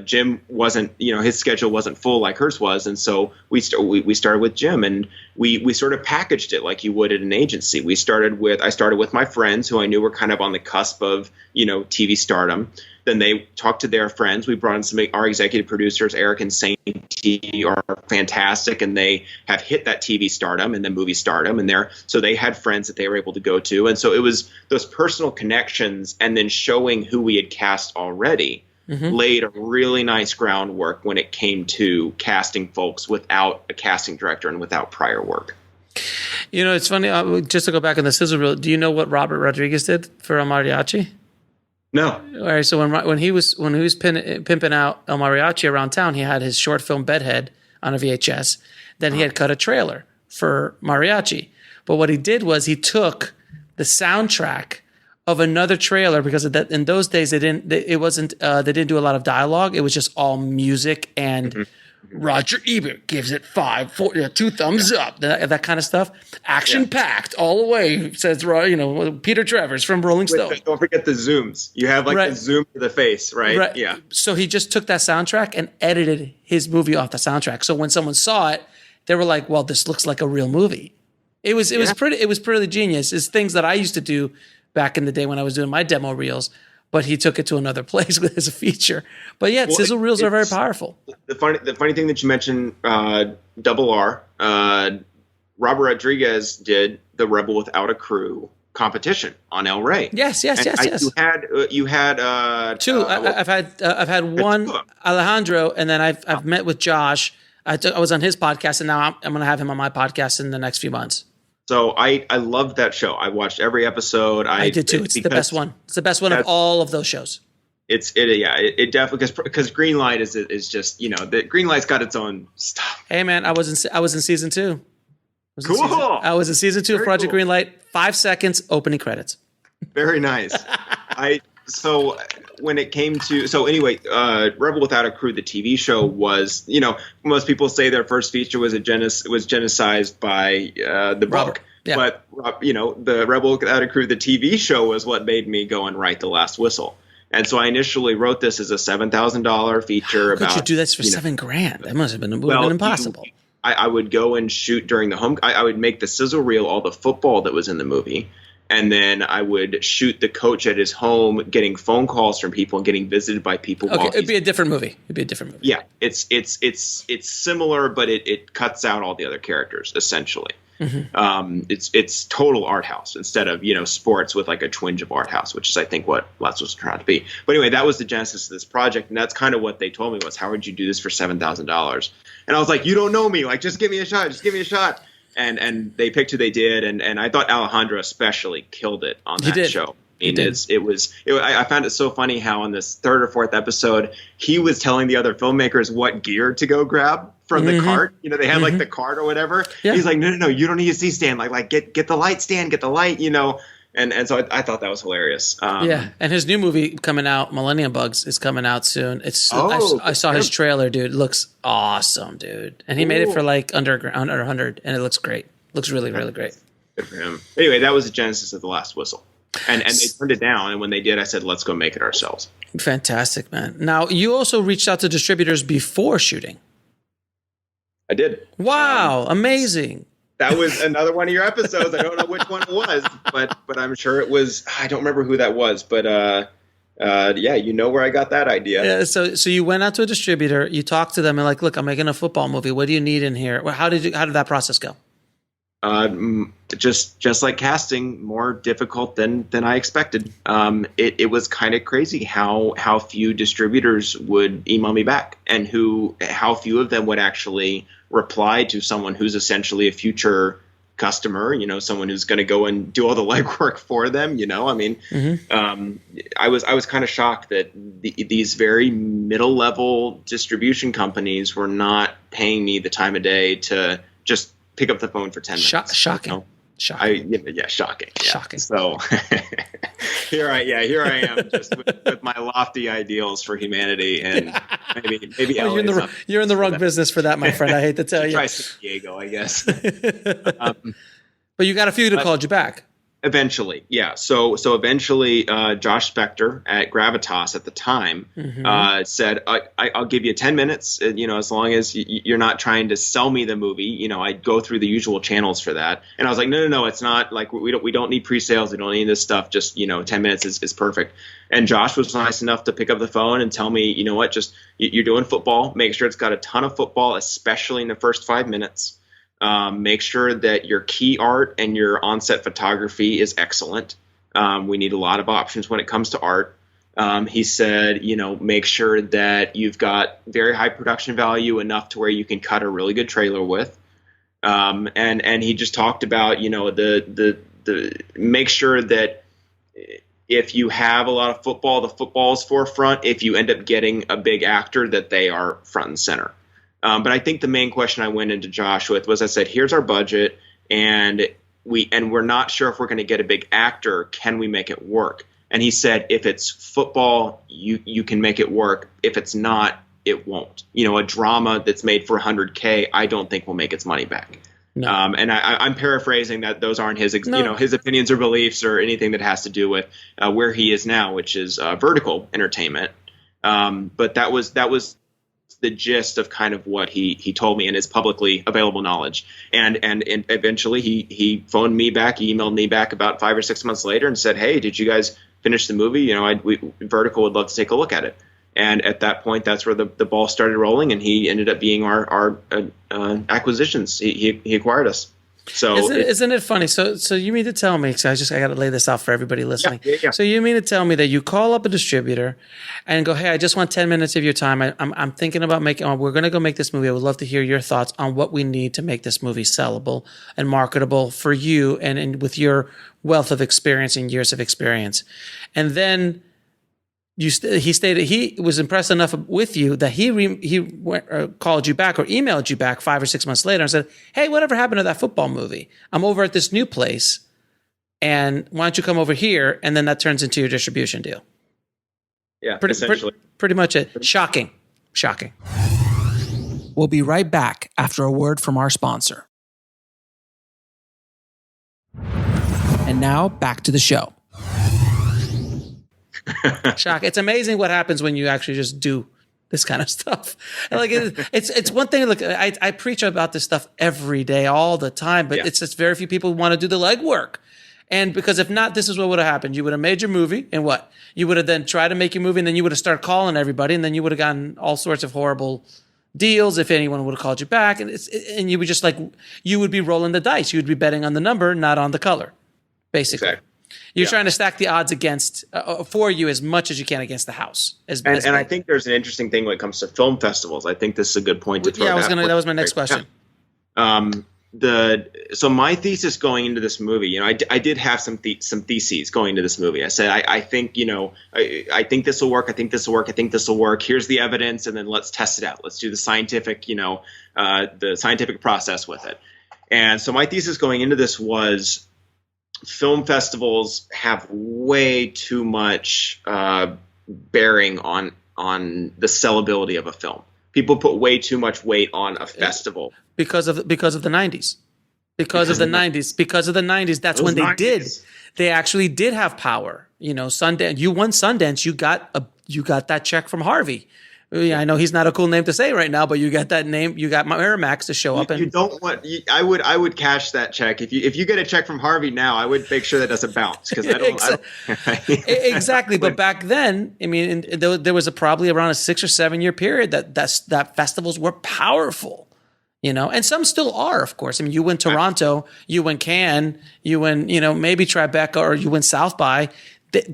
Jim wasn't, his schedule wasn't full like hers was. And so we started with Jim, and we sort of packaged it like you would at an agency. I started with my friends who I knew were kind of on the cusp of, TV stardom. Then they talked to their friends. We brought in our executive producers, Eric and Sainty, are fantastic, and they have hit that TV stardom and then movie stardom. And so they had friends that they were able to go to. And so it was those personal connections, and then showing who we had cast already laid a really nice groundwork when it came to casting folks without a casting director and without prior work. It's funny, just to go back on the sizzle reel, do you know what Robert Rodriguez did for El Mariachi? No. All right. So when he was pimping out El Mariachi around town, he had his short film Bedhead on a VHS. Then he had cut a trailer for Mariachi. But what he did was he took the soundtrack of another trailer, because in those days they didn't do a lot of dialogue. It was just all music and Roger Ebert gives it 2 thumbs up, that kind of stuff. Action packed all the way, says Peter Travers from Rolling Stone. Don't forget the zooms. You have the zoom to the face, right? Yeah. So he just took that soundtrack and edited his movie off the soundtrack. So when someone saw it, they were like, "Well, this looks like a real movie." It was pretty genius. It's things that I used to do back in the day when I was doing my demo reels. But he took it to another place as a feature. But sizzle reels are very powerful. The funny thing that you mentioned, Double R, Robert Rodriguez did the Rebel Without a Crew competition on El Rey. Yes. You had 2. I've had one, Alejandro, and then I've met with Josh. I was on his podcast, and now I'm going to have him on my podcast in the next few months. So I loved that show. I watched every episode. I did too. It's the best one. It's the best one of all of those shows. It definitely, because Greenlight is just, the Greenlight's got its own stuff. Hey man, I was in season 2. Cool. I was in season 2 of Project cool. Greenlight. 5 seconds opening credits. Very nice. When it came to, Rebel Without a Crew, the TV show was, most people say their first feature was genicized by the book. Robert. Yeah. But the Rebel Without a Crew, the TV show, was what made me go and write The Last Whistle. And so I initially wrote this as a $7,000 feature. How could you do this for $7,000? That must have been impossible. I would go and shoot during the home. I would make the sizzle reel all the football that was in the movie, and then I would shoot the coach at his home, getting phone calls from people and getting visited by people. Okay, it'd be a different movie. Yeah, it's similar, but it cuts out all the other characters essentially. Mm-hmm. It's total art house instead of sports with like a twinge of art house, which is I think what Last was trying to be. But anyway, that was the genesis of this project, and that's kind of what they told me was, how would you do this for $7,000? And I was like, you don't know me, like just give me a shot. And they picked who they did, and I thought Alejandro especially killed it on that show. I found it so funny how on this 3rd or 4th episode he was telling the other filmmakers what gear to go grab from the cart. They had like the cart or whatever. Yeah. He's like, no, you don't need a C-stand. Like get the light stand, get the light. And so I thought that was hilarious. And his new movie coming out, Millennium Bugs, is coming out soon. I saw his trailer, dude. It looks awesome, dude. And he made it for like under 100, and it looks great. Looks really, really great. Good for him. Anyway, that was the genesis of The Last Whistle. And they turned it down, and when they did, I said, let's go make it ourselves. Fantastic, man. Now, you also reached out to distributors before shooting. I did. Wow, amazing. That was another one of your episodes. I don't know which one it was, but I'm sure it was. I don't remember who that was, but where I got that idea. Yeah, so you went out to a distributor, you talked to them, and like, look, I'm making a football movie. What do you need in here? How did that process go? Just like casting, more difficult than I expected. It was kind of crazy how few distributors would email me back, and how few of them would actually reply to someone who's essentially a future customer, someone who's going to go and do all the legwork for them. I was kind of shocked that these very middle level distribution companies were not paying me the time of day to just pick up the phone for 10 minutes. Shocking. Shocking. Shocking. Yeah. Shocking. So here I am, just with my lofty ideals for humanity, and maybe well, you're in the wrong business for that, my friend. I hate to tell you. Try San Diego, I guess. But you got a few that called you back. Eventually, yeah. So eventually, Josh Spector at Gravitas at the time said, "I'll give you 10 minutes. As long as you're not trying to sell me the movie. I'd go through the usual channels for that." And I was like, "No. It's not like we don't need pre-sales. We don't need this stuff. Just 10 minutes is perfect." And Josh was nice enough to pick up the phone and tell me, just you're doing football. Make sure it's got a ton of football, especially in the first 5 minutes. Make sure that your key art and your on-set photography is excellent. We need a lot of options when it comes to art. He said, make sure that you've got very high production value, enough to where you can cut a really good trailer with. And he just talked about, the make sure that if you have a lot of football, the football is forefront. If you end up getting a big actor, that they are front and center. But I think the main question I went into Josh with was, I said, here's our budget, and we're not sure if we're going to get a big actor. Can we make it work? And he said, if it's football, you can make it work. If it's not, it won't. A drama that's made for $100K, I don't think will make its money back. No. And I'm paraphrasing that. Those aren't his, his opinions or beliefs or anything that has to do with where he is now, which is Vertical Entertainment. But that was the gist of kind of what he told me in his publicly available knowledge. And eventually he phoned me back, he emailed me back about 5 or 6 months later and said, "Hey, did you guys finish the movie? Vertical would love to take a look at it." And at that point, that's where the ball started rolling, and he ended up being our acquisitions. He acquired us. So isn't it funny? So you mean to tell me? Because I got to lay this out for everybody listening. Yeah. So you mean to tell me that you call up a distributor and go, "Hey, I just want 10 minutes of your time. I'm thinking about making. We're going to go make this movie. I would love to hear your thoughts on what we need to make this movie sellable and marketable for you, and with your wealth of experience and years of experience." And then he stated he was impressed enough with you that called you back or emailed you back 5 or 6 months later and said, "Hey, whatever happened to that football movie? I'm over at this new place, and why don't you come over here?" And then that turns into your distribution deal. Yeah, essentially. Pretty much it. Shocking. We'll be right back after a word from our sponsor. And now back to the show. Shock. It's amazing what happens when you actually just do this kind of stuff. And like it's one thing. Look, I preach about this stuff every day, all the time, but it's just very few people want to do the legwork. And because if not, this is what would have happened. You would have made your movie, and what? You would have then tried to make your movie, and then you would have started calling everybody, and then you would have gotten all sorts of horrible deals if anyone would have called you back. And you would just you would be rolling the dice. You would be betting on the number, not on the color, basically. Exactly. You're trying to stack the odds against for you as much as you can against the house. And I think there's an interesting thing when it comes to film festivals. I think this is a good point to throw. Yeah, that was my next question. So my thesis going into this movie, I did have some theses going into this movie. I said I think I think this will work. I think this will work. I think this will work. Here's the evidence, and then let's test it out. Let's do the scientific process with it. And so my thesis going into this was, film festivals have way too much bearing on the sellability of a film. People put way too much weight on a festival because of the 90s. Because of the 90s, that's when they actually did have power. Sundance. You won Sundance. You got that check from Harvey. Yeah, I know he's not a cool name to say right now, but you got that name. You got Miramax to show up. And you don't want. I would cash that check if you get a check from Harvey now. I would make sure that doesn't bounce because I don't. Exactly, but back then, I mean, there was probably around a 6 or 7 year period that festivals were powerful. And some still are, of course. I mean, you win Toronto, you win Cannes, you win, maybe Tribeca, or you win South by.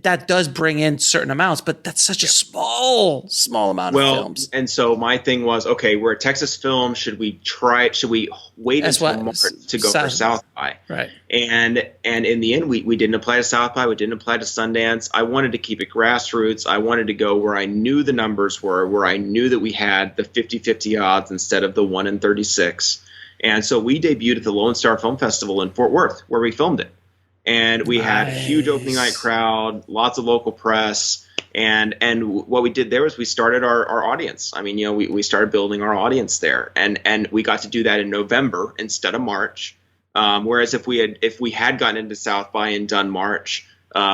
That does bring in certain amounts, but that's such a small amount of films. And so my thing was, okay, we're a Texas film. Should we try it? Should we wait until March to go for South by? Right. And in the end, we didn't apply to South by. We didn't apply to Sundance. I wanted to keep it grassroots. I wanted to go where I knew the numbers were, where I knew that we had the 50-50 odds instead of the 1 in 36. And so we debuted at the Lone Star Film Festival in Fort Worth, where we filmed it. And we had a huge opening night crowd, lots of local press. And what we did there was we started our audience. I mean, we started building our audience there. And we got to do that in November instead of March. Whereas if we had gotten into South by and done March,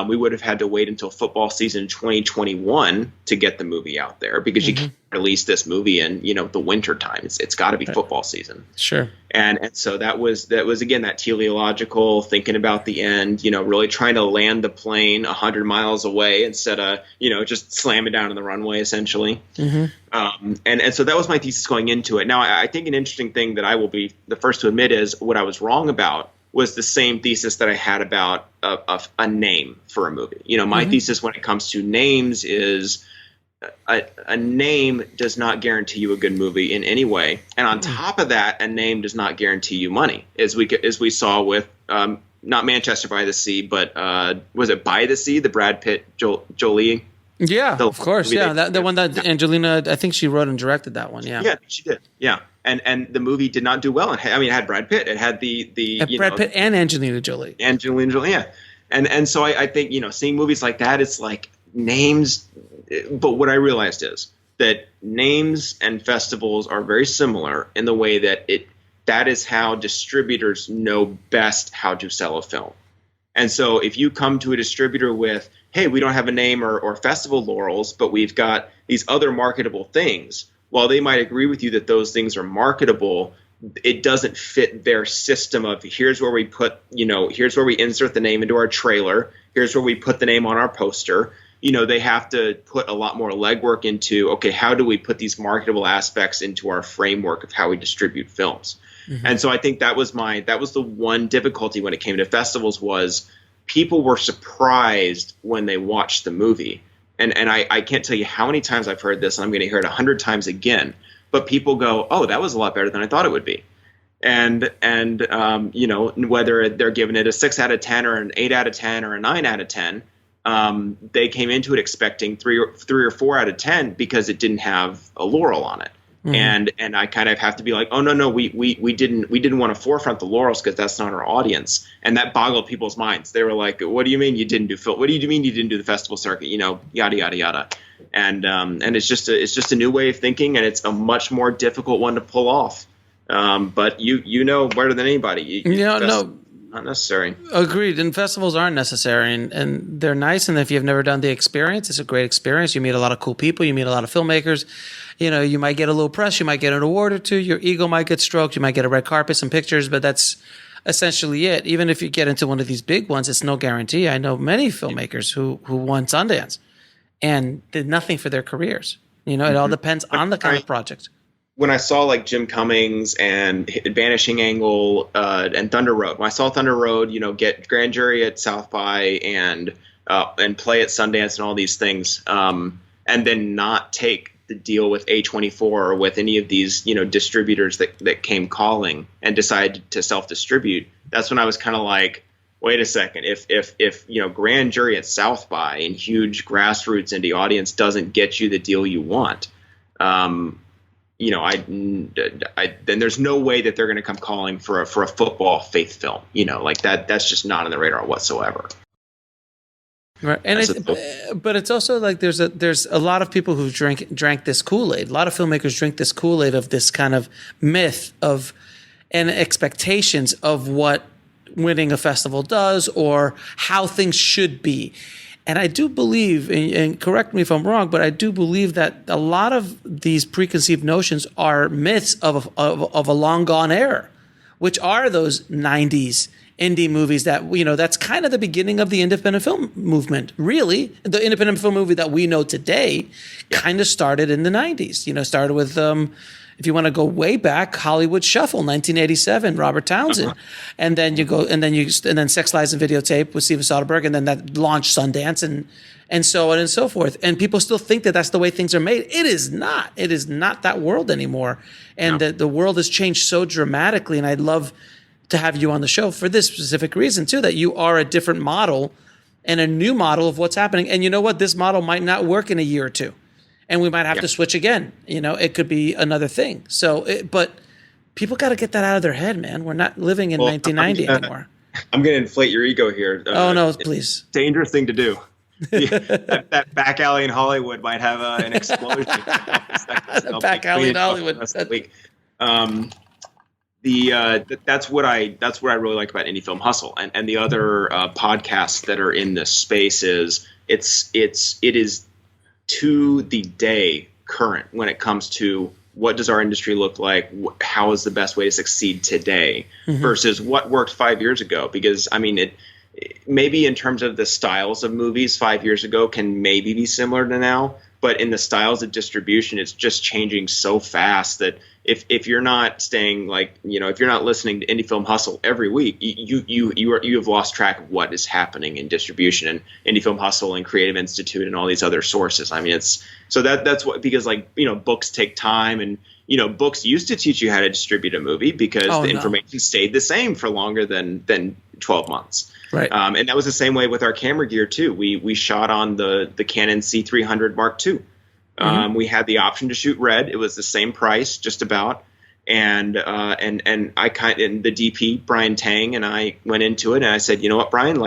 we would have had to wait until football season 2021 to get the movie out there, because you can't release this movie in the winter time. It's got to be football season. Sure. And so that was again that teleological thinking about the end. Really trying to land the plane 100 miles away instead of just slamming down on the runway essentially. And so that was my thesis going into it. Now I think an interesting thing that I will be the first to admit is what I was wrong about was the same thesis that I had about a name for a movie. My thesis when it comes to names is a name does not guarantee you a good movie in any way. And on top of that, a name does not guarantee you money, as we saw with not Manchester by the Sea, but was it By the Sea, the Brad Pitt, Jolie? Yeah, of course. Yeah, the one that Angelina, I think she wrote and directed that one. Yeah, she did. Yeah. And the movie did not do well. It had Brad Pitt. It had Brad Pitt and Angelina Jolie. Yeah. And so I think, seeing movies like that, it's like names. But what I realized is that names and festivals are very similar in the way that is how distributors know best how to sell a film. And so if you come to a distributor with, hey, we don't have a name or festival laurels, but we've got these other marketable things, while they might agree with you that those things are marketable, it doesn't fit their system of here's where we put, here's where we insert the name into our trailer. Here's where we put the name on our poster. they have to put a lot more legwork into, okay, how do we put these marketable aspects into our framework of how we distribute films? And so I think that was the one difficulty when it came to festivals, was people were surprised when they watched the movie. And I can't tell you how many times I've heard this, and I'm going to hear it 100 times again. But people go, "Oh, that was a lot better than I thought it would be." And whether they're giving it a 6 out of 10 or an 8 out of 10 or a 9 out of 10, they came into it expecting 3 or 4 out of 10 because it didn't have a laurel on it. And I kind of have to be like, oh no, we didn't want to forefront the laurels because that's not our audience. And that boggled people's minds. They were like, what do you mean you didn't do film? What do you mean you didn't do the festival circuit? Yada yada yada. And it's just a new way of thinking, and it's a much more difficult one to pull off. But you know better than anybody. No. Not necessary. Agreed. And festivals aren't necessary, and they're nice. And if you've never done the experience, it's a great experience. You meet a lot of cool people. You meet a lot of filmmakers. You might get a little press. You might get an award or two. Your ego might get stroked. You might get a red carpet, some pictures, but that's essentially it. Even if you get into one of these big ones, it's no guarantee. I know many filmmakers who won Sundance and did nothing for their careers. It all depends on the kind of project. When I saw like Jim Cummings and Vanishing Angle and Thunder Road, when I saw Thunder Road, get grand jury at South by and play at Sundance and all these things, and then not take the deal with A24 or with any of these distributors that came calling and decided to self-distribute, that's when I was kind of like, wait a second, if grand jury at South by and huge grassroots indie audience doesn't get you the deal you want, then there's no way that they're going to come calling for a football faith film. Like that's just not on the radar whatsoever. Right, and but it's also like there's a lot of people who drank this Kool-Aid. A lot of filmmakers drink this Kool-Aid of this kind of myth of and expectations of what winning a festival does or how things should be. And I do believe, and correct me if I'm wrong, but I do believe that a lot of these preconceived notions are myths of a long gone era, which are those 90s indie movies that, that's kind of the beginning of the independent film movement. Really, the independent film movie that we know today kind of started in the 90s. Started with, if you want to go way back, Hollywood Shuffle, 1987, Robert Townsend. And then and then Sex, Lies, and Videotape with Steven Soderbergh, and then that launched Sundance and so on and so forth. And people still think that that's the way things are made. It is not. It is not that world anymore. And the world has changed so dramatically, and I'd love to have you on the show for this specific reason too, that you are a different model and a new model of what's happening. And you know what? This model might not work in a year or two, and we might have to switch again. It could be another thing. So, but people got to get that out of their head, man. We're not living in 1990 anymore. I'm going to inflate your ego here. Oh no, please. Dangerous thing to do. that back alley in Hollywood might have an explosion. Back alley in Hollywood. That's what I really like about Indie Film Hustle and the other podcasts that are in this space is it is to the day current when it comes to what does our industry look like, how is the best way to succeed today versus what worked 5 years ago. Because it maybe in terms of the styles of movies 5 years ago can maybe be similar to now, but in the styles of distribution, it's just changing so fast that if you're not staying if you're not listening to Indie Film Hustle every week, you have lost track of what is happening in distribution and Indie Film Hustle and Creative Institute and all these other sources. That's what, because books take time, and books used to teach you how to distribute a movie because information stayed the same for longer than 12 months. Right. And that was the same way with our camera gear too. We shot on the Canon C300 Mark II. We had the option to shoot red. It was the same price, just about. And the DP Brian Tang and I went into it, and I said, you know what, Brian,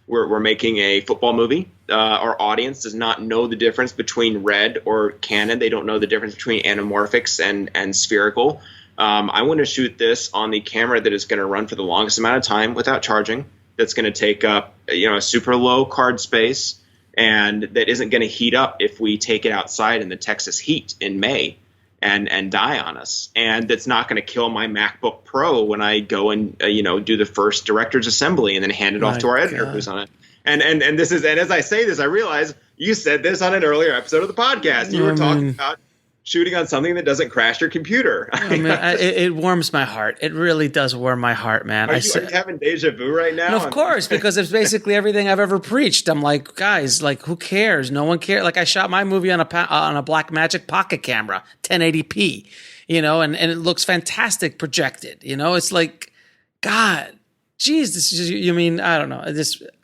we're making a football movie. Our audience does not know the difference between red or Canon. They don't know the difference between anamorphics and spherical. I want to shoot this on the camera that is going to run for the longest amount of time without charging. That's going to take up a super low card space. And that isn't going to heat up if we take it outside in the Texas heat in May and die on us. And that's not going to kill my MacBook Pro when I go and do the first director's assembly and then hand it off to our editor who's on it. And as I say this, I realize You said this on an earlier episode of the podcast. You were talking about shooting on something that doesn't crash your computer. It warms my heart. It really does warm my heart, man. Are you having deja vu right now? Of course, because it's basically everything I've ever preached. I'm like, guys, like, who cares? No one cares. Like, I shot my movie on a Blackmagic pocket camera, 1080p, and it looks fantastic projected. It's like, God, geez, this is, you mean, I don't know.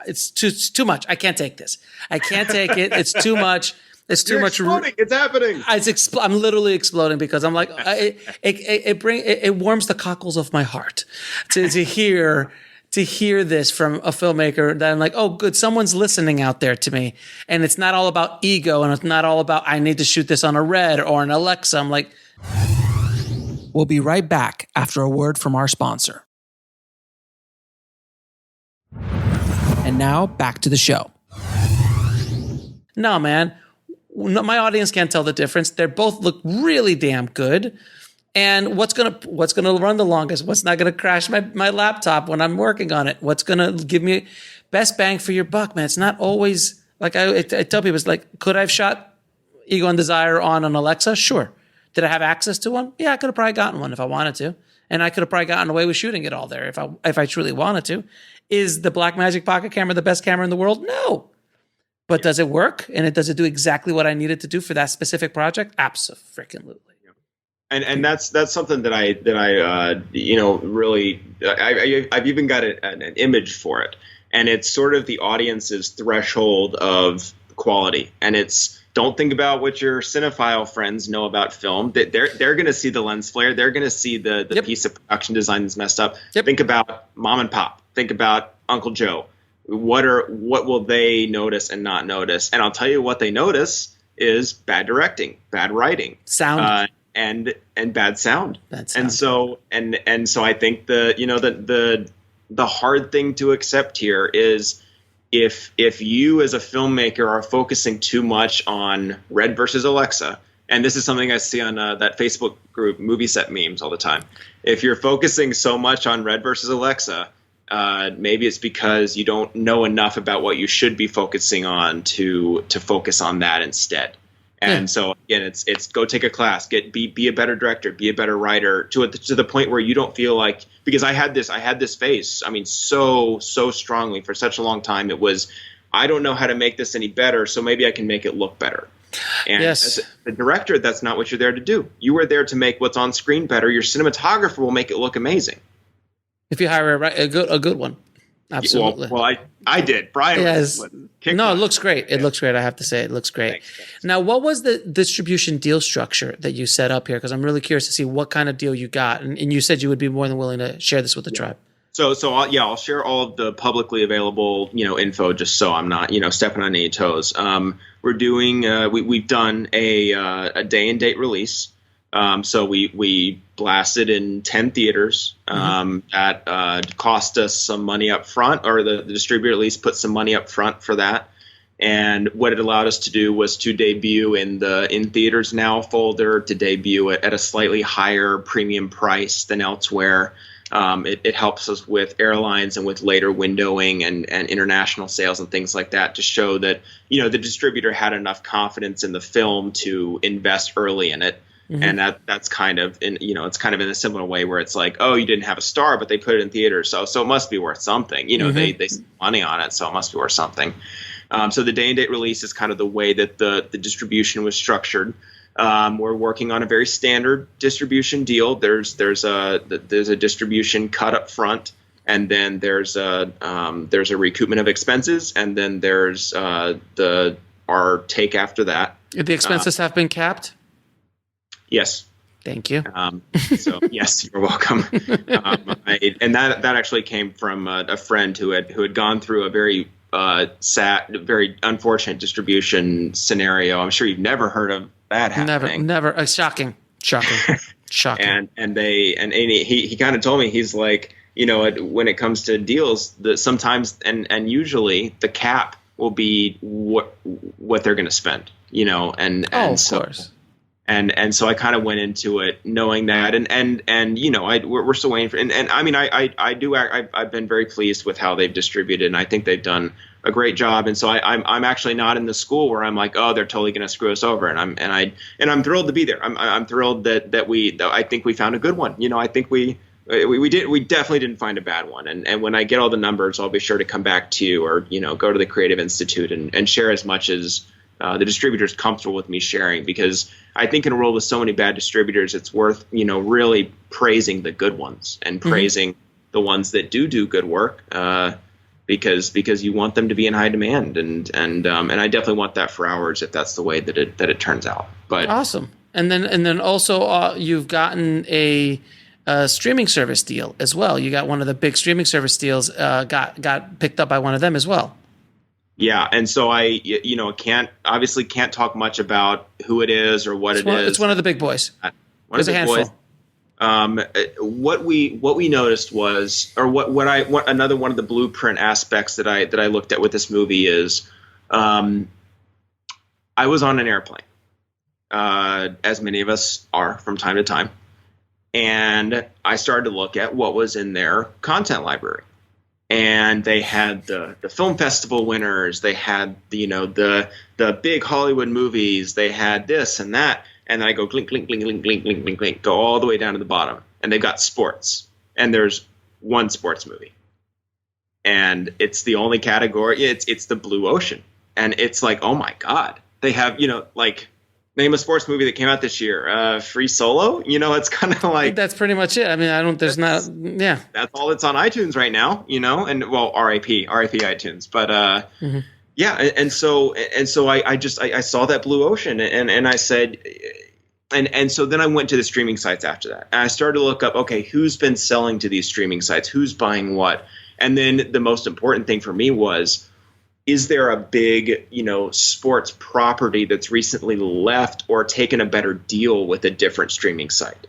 It's too much. I can't take this. I can't take it. It's too much. It's too much. Exploding. It's happening. I'm literally exploding because I'm like, it warms the cockles of my heart to hear this from a filmmaker that I'm like, oh, good, someone's listening out there to me, and it's not all about ego, and it's not all about I need to shoot this on a Red or an Alexa. I'm like, we'll be right back after a word from our sponsor. And now back to the show. No, man. No, my audience can't tell the difference. They both look really damn good. And what's gonna run the longest? What's not gonna crash my laptop when I'm working on it? What's gonna give me best bang for your buck, man? It's not always like I tell people. It's like, could I have shot Ego and Desire on an Alexa? Sure. Did I have access to one? Yeah, I could have probably gotten one if I wanted to, and I could have probably gotten away with shooting it all there if I truly wanted to. Is the Blackmagic pocket camera the best camera in the world? No. But does it work? And does it do exactly what I needed to do for that specific project? Absolutely. And that's something that I really I've even got an image for it, and it's sort of the audience's threshold of quality, and it's don't think about what your cinephile friends know about film. That they're going to see the lens flare, they're going to see the piece of production design that's messed up. Think about mom and pop. Think about Uncle Joe. What will they notice and not notice? And I'll tell you what they notice is bad directing, bad writing, sound, and bad sound. And so I think the hard thing to accept here is if you as a filmmaker are focusing too much on Red versus Alexa, and this is something I see on that Facebook group, Movie Set Memes, all the time. If you're focusing so much on Red versus Alexa, maybe it's because you don't know enough about what you should be focusing on to focus on that instead. And so again, it's go take a class, be a better director, be a better writer to the point where you don't feel like, because I had this face, I mean, so strongly for such a long time. It was, I don't know how to make this any better, so maybe I can make it look better. And as a director, that's not what you're there to do. You are there to make what's on screen better. Your cinematographer will make it look amazing. If you hire a good one, absolutely. Well, I did. Brian. Yes. No, it looks great. It looks great. I have to say, it looks great. Thanks. Now, what was the distribution deal structure that you set up here? Because I'm really curious to see what kind of deal you got, and you said you would be more than willing to share this with the tribe. So I'll share all of the publicly available info, just so I'm not stepping on any toes. We're doing we've done a day and date release. So we blasted in 10 theaters. That cost us some money up front, or the distributor at least put some money up front for that. And what it allowed us to do was to debut in the In Theaters Now folder, to debut it at a slightly higher premium price than elsewhere. It helps us with airlines and with later windowing and international sales and things like that, to show that the distributor had enough confidence in the film to invest early in it. And that's kind of it's kind of in a similar way where it's like, oh, you didn't have a star, but they put it in theaters, so it must be worth something. They spent money on it, so it must be worth something. So the day and date release is kind of the way that the distribution was structured. We're working on a very standard distribution deal. There's a distribution cut up front, and then there's a recoupment of expenses, and then there's our take after that. The expenses have been capped? Yes. Thank you. So yes, you're welcome. And that actually came from a friend who had gone through a very sad, very unfortunate distribution scenario. I'm sure you've never heard of that happening. Never. Shocking. And he kind of told me, he's like, when it comes to deals, sometimes and usually the cap will be what they're going to spend. Of course. And so I kind of went into it knowing that, and you know, we're still waiting for, and I mean, I've been very pleased with how they've distributed, and I think they've done a great job. And so I'm actually not in the school where I'm like, oh, they're totally going to screw us over, and I'm thrilled to be there. I'm thrilled that I think we found a good one. You know, I think we definitely didn't find a bad one. And when I get all the numbers, I'll be sure to come back to you, or, you know, go to the Creative Institute and share as much as the distributor's comfortable with me sharing, because I think in a world with so many bad distributors, it's worth, you know, really praising the good ones and praising the ones that do good work, because you want them to be in high demand, and I definitely want that for ours if that's the way that it turns out. But awesome. And then also you've gotten a streaming service deal as well. You got one of the big streaming service deals got picked up by one of them as well. Yeah, and so I, you know, can't talk much about who it is or what it is. It's one of the big boys. There's a handful. What we noticed was, or what another one of the blueprint aspects that I looked at with this movie is, I was on an airplane, as many of us are from time to time, and I started to look at what was in their content library. And they had the film festival winners. They had the big Hollywood movies. They had this and that. And then I go clink, clink, clink, clink, clink, clink, clink, clink, go all the way down to the bottom. And they've got sports. And there's one sports movie. And it's the only category. It's the Blue Ocean. And it's like, oh my God. They have, you know, like, name a sports movie that came out this year. Free Solo. You know, it's kind of like, that's pretty much it. I mean, that's all that's on iTunes right now, you know, and well, RIP iTunes, but, yeah. And so I saw that Blue Ocean, and I said, and so then I went to the streaming sites after that, and I started to look up, okay, who's been selling to these streaming sites? Who's buying what? And then the most important thing for me was, is there a big, you know, sports property that's recently left or taken a better deal with a different streaming site?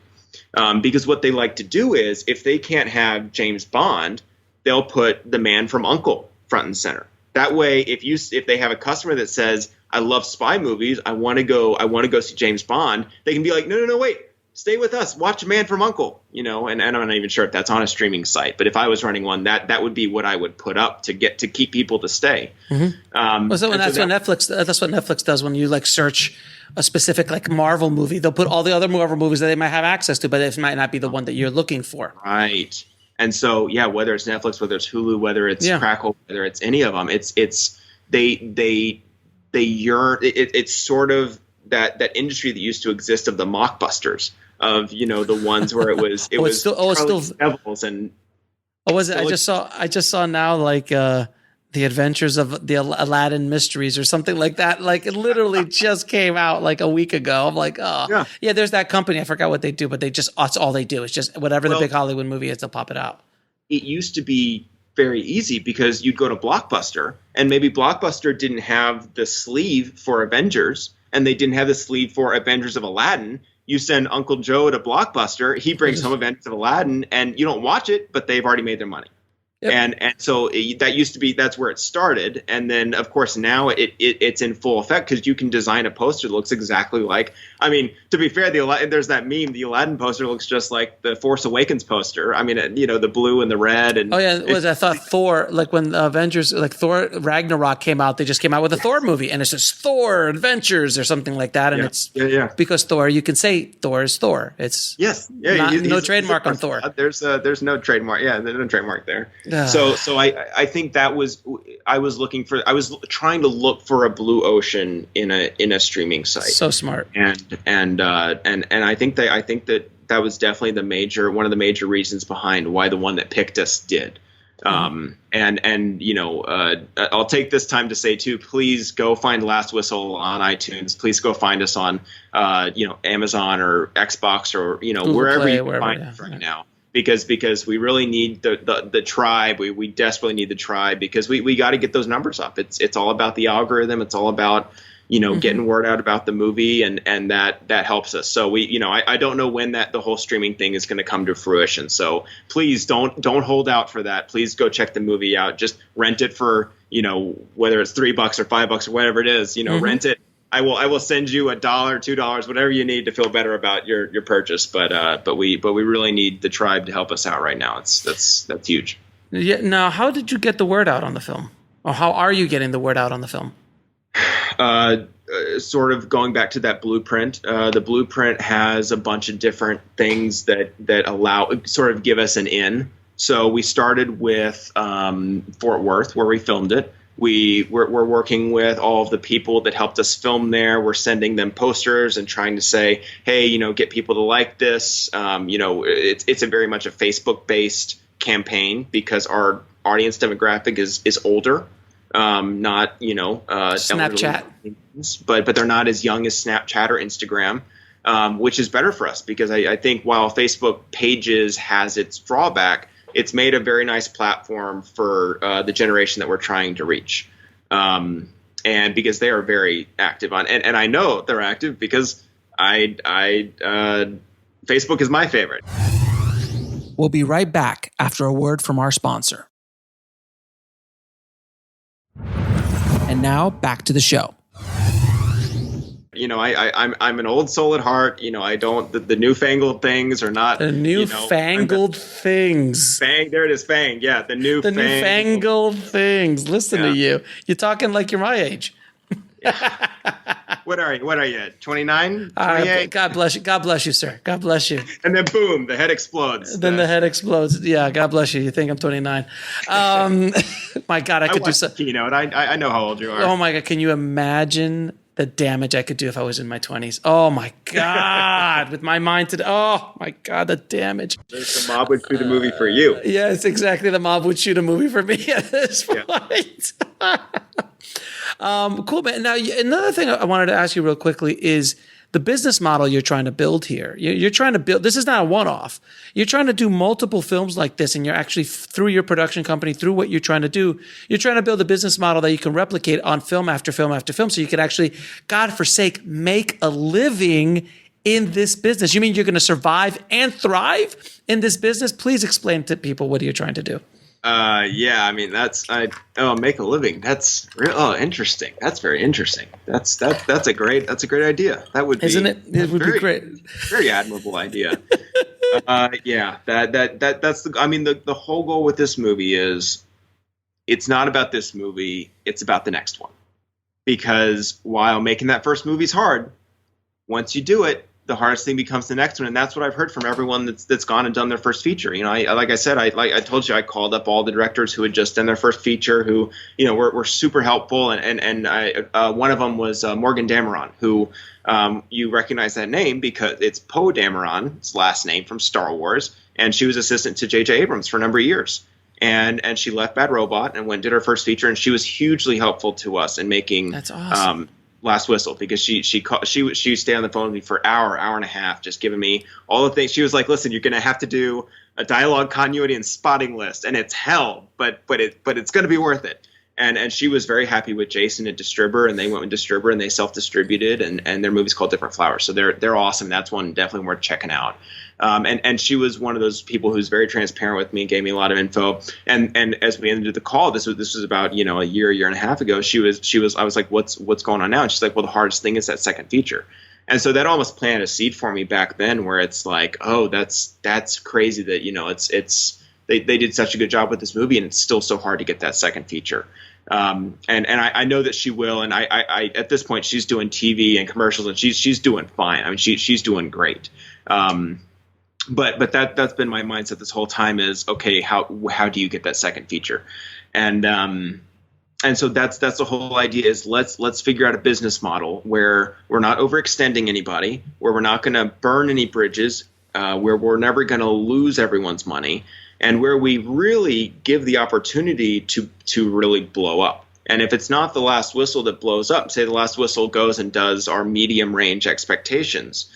Because what they like to do is, if they can't have James Bond, they'll put The Man from U.N.C.L.E. front and center. That way, if they have a customer that says, I love spy movies, I want to go see James Bond, they can be like, no, wait. Stay with us. Watch Man from U.N.C.L.E., you know, and I'm not even sure if that's on a streaming site. But if I was running one, that would be what I would put up to keep people to stay. That's what Netflix does when you like search a specific like Marvel movie. They'll put all the other Marvel movies that they might have access to, but it might not be the one that you're looking for. Right. And so, yeah, whether it's Netflix, whether it's Hulu, whether it's Crackle, whether it's any of them, they yearn. It's sort of that industry that used to exist of the mockbusters. Of, you know, the ones where it was Devils and was it? I just saw now like the Adventures of the Aladdin Mysteries or something like that. Like it literally just came out like a week ago. I'm like, oh yeah. There's that company. I forgot what they do, but that's all they do. It's just whatever the big Hollywood movie is, they'll pop it out. It used to be very easy because you'd go to Blockbuster, and maybe Blockbuster didn't have the sleeve for Avengers, and they didn't have the sleeve for Avengers of Aladdin. You send Uncle Joe to Blockbuster, he brings home Avengers of Aladdin, and you don't watch it, but they've already made their money. Yep. And so that used to be, that's where it started. And then, of course, now it's in full effect because you can design a poster that looks exactly like, I mean, to be fair, there's that meme, the Aladdin poster looks just like the Force Awakens poster. I mean, you know, the blue and the red. And I thought Thor, like when the Avengers, like Thor Ragnarok came out, they just came out with a Thor movie, and it's just Thor Adventures or something like that. And it's because Thor, you can say Thor is Thor. It's no trademark on Thor. There's no trademark. Yeah, there's no trademark there. So I think that was, I was trying to look for a blue ocean in a streaming site. So smart. And I think that was definitely one of the major reasons behind why the one that picked us did. And you know, I'll take this time to say too, please go find Last Whistle on iTunes. Please go find us on you know, Amazon or Xbox or, you know, Google wherever Play, you find us right now. Because we really need the tribe. We desperately need the tribe because we got to get those numbers up. It's all about the algorithm. It's all about, you know, getting word out about the movie, and that helps us. So I don't know when the whole streaming thing is going to come to fruition. So please don't hold out for that. Please go check the movie out. Just rent it for, you know, whether it's $3 or $5 or whatever it is, you know, rent it. I will send you $1, $2, whatever you need to feel better about your purchase. But we really need the tribe to help us out right now. That's huge. Yeah. Now, how did you get the word out on the film, or how are you getting the word out on the film? Sort of going back to that blueprint. The blueprint has a bunch of different things that sort of give us an in. So we started with Fort Worth, where we filmed it. We're working with all of the people that helped us film there. We're sending them posters and trying to say, hey, get people to like this. It's a very much a Facebook-based campaign because our audience demographic is older. Not Snapchat, but they're not as young as Snapchat or Instagram, which is better for us because I think while Facebook Pages has its drawback, it's made a very nice platform for the generation that we're trying to reach, and because they are very active on, and I know they're active because Facebook is my favorite. We'll be right back after a word from our sponsor. And now back to the show. I'm an old soul at heart. I don't the newfangled things are not the newfangled things. Fang, there it is, Fang. Yeah, the newfangled things. Listen to you. You're talking like you're my age. What are you? 29? 28? God bless you. God bless you, sir. God bless you. And then boom, the head explodes. Then the head explodes. Yeah, God bless you. You think I'm 29. My God, I could do so. Keynote. I know how old you are. Oh my God, can you imagine the damage I could do if I was in my 20s? Oh my God, with my mind today. Oh my God, the damage. The mob would shoot a movie for you. Yes, exactly. The mob would shoot a movie for me at this point. Cool, man. Now, another thing I wanted to ask you real quickly is the business model you're trying to build here. You're trying to build, this is not a one-off. You're trying to do multiple films like this, and you're actually, through your production company, through what you're trying to do, you're trying to build a business model that you can replicate on film after film after film, so you can actually, God forsake, make a living in this business. You mean you're going to survive and thrive in this business? Please explain to people what you're trying to do. Yeah, I mean make a living. That's interesting. That's very interesting. That's a great idea. That would be, isn't it? It would be great. Very admirable idea. Yeah, that's the whole goal with this movie is it's not about this movie. It's about the next one. Because while making that first movie is hard, once you do it, the hardest thing becomes the next one, and that's what I've heard from everyone that's gone and done their first feature. I told you, I called up all the directors who had just done their first feature, who were super helpful, and one of them was Morgan Dameron, who you recognize that name because it's Poe Dameron's last name from Star Wars, and she was assistant to J.J. Abrams for a number of years, and she left Bad Robot and went and did her first feature, and she was hugely helpful to us in making. That's awesome. Last Whistle, because she stayed on the phone with me for an hour and a half, just giving me all the things. She was like, "Listen, you're going to have to do a dialogue continuity and spotting list, and it's hell, but it's going to be worth it." And she was very happy with Jason at Distributor, and they went with Distributor and they self-distributed, and their movie's called Different Flowers, so they're awesome. That's one definitely worth checking out. And she was one of those people who's very transparent with me and gave me a lot of info. And as we ended the call, this was about a year and a half ago. I was like, what's going on now? And she's like, well, the hardest thing is that second feature. And so that almost planted a seed for me back then, where it's like, oh, that's crazy that they did such a good job with this movie, and it's still so hard to get that second feature. And I know that she will, and I at this point she's doing TV and commercials, and she's doing fine. I mean, she's doing great. But that's been my mindset this whole time is, okay, how do you get that second feature? And so that's the whole idea is let's figure out a business model where we're not overextending anybody, where we're not going to burn any bridges, where we're never going to lose everyone's money, and where we really give the opportunity to really blow up. And if it's not The Last Whistle that blows up, say The Last Whistle goes and does our medium range expectations,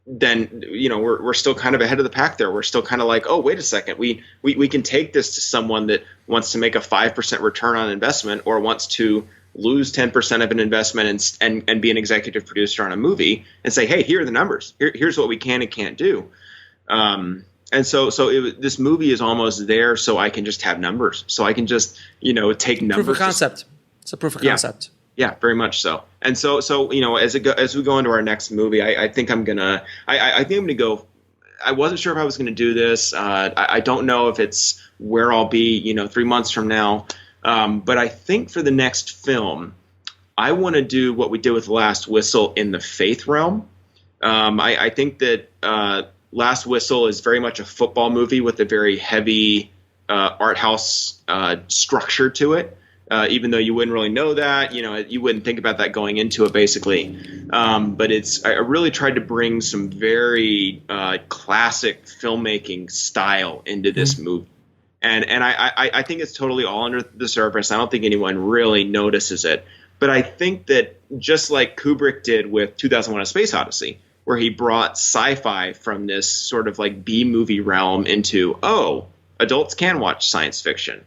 then we're still kind of ahead of the pack there. We're still kind of like, oh, wait a second, we can take this to someone that wants to make a 5% return on investment, or wants to lose 10% of an investment and be an executive producer on a movie, and say, hey, here are the numbers. Here's what we can and can't do. And so this movie is almost there, so I can just have numbers. So I can just take numbers. Proof of concept. It's a proof of concept. Yeah, very much so. And so as we go into our next movie, I think I'm gonna go. I wasn't sure if I was going to do this. I don't know if it's where I'll be, 3 months from now. But I think for the next film, I want to do what we did with Last Whistle in the faith realm. I think that Last Whistle is very much a football movie with a very heavy art house structure to it. Even though you wouldn't really know that, you wouldn't think about that going into it, basically. But I really tried to bring some very classic filmmaking style into this movie. And I think it's totally all under the surface. I don't think anyone really notices it. But I think that just like Kubrick did with 2001: A Space Odyssey, where he brought sci-fi from this sort of like B-movie realm into, adults can watch science fiction.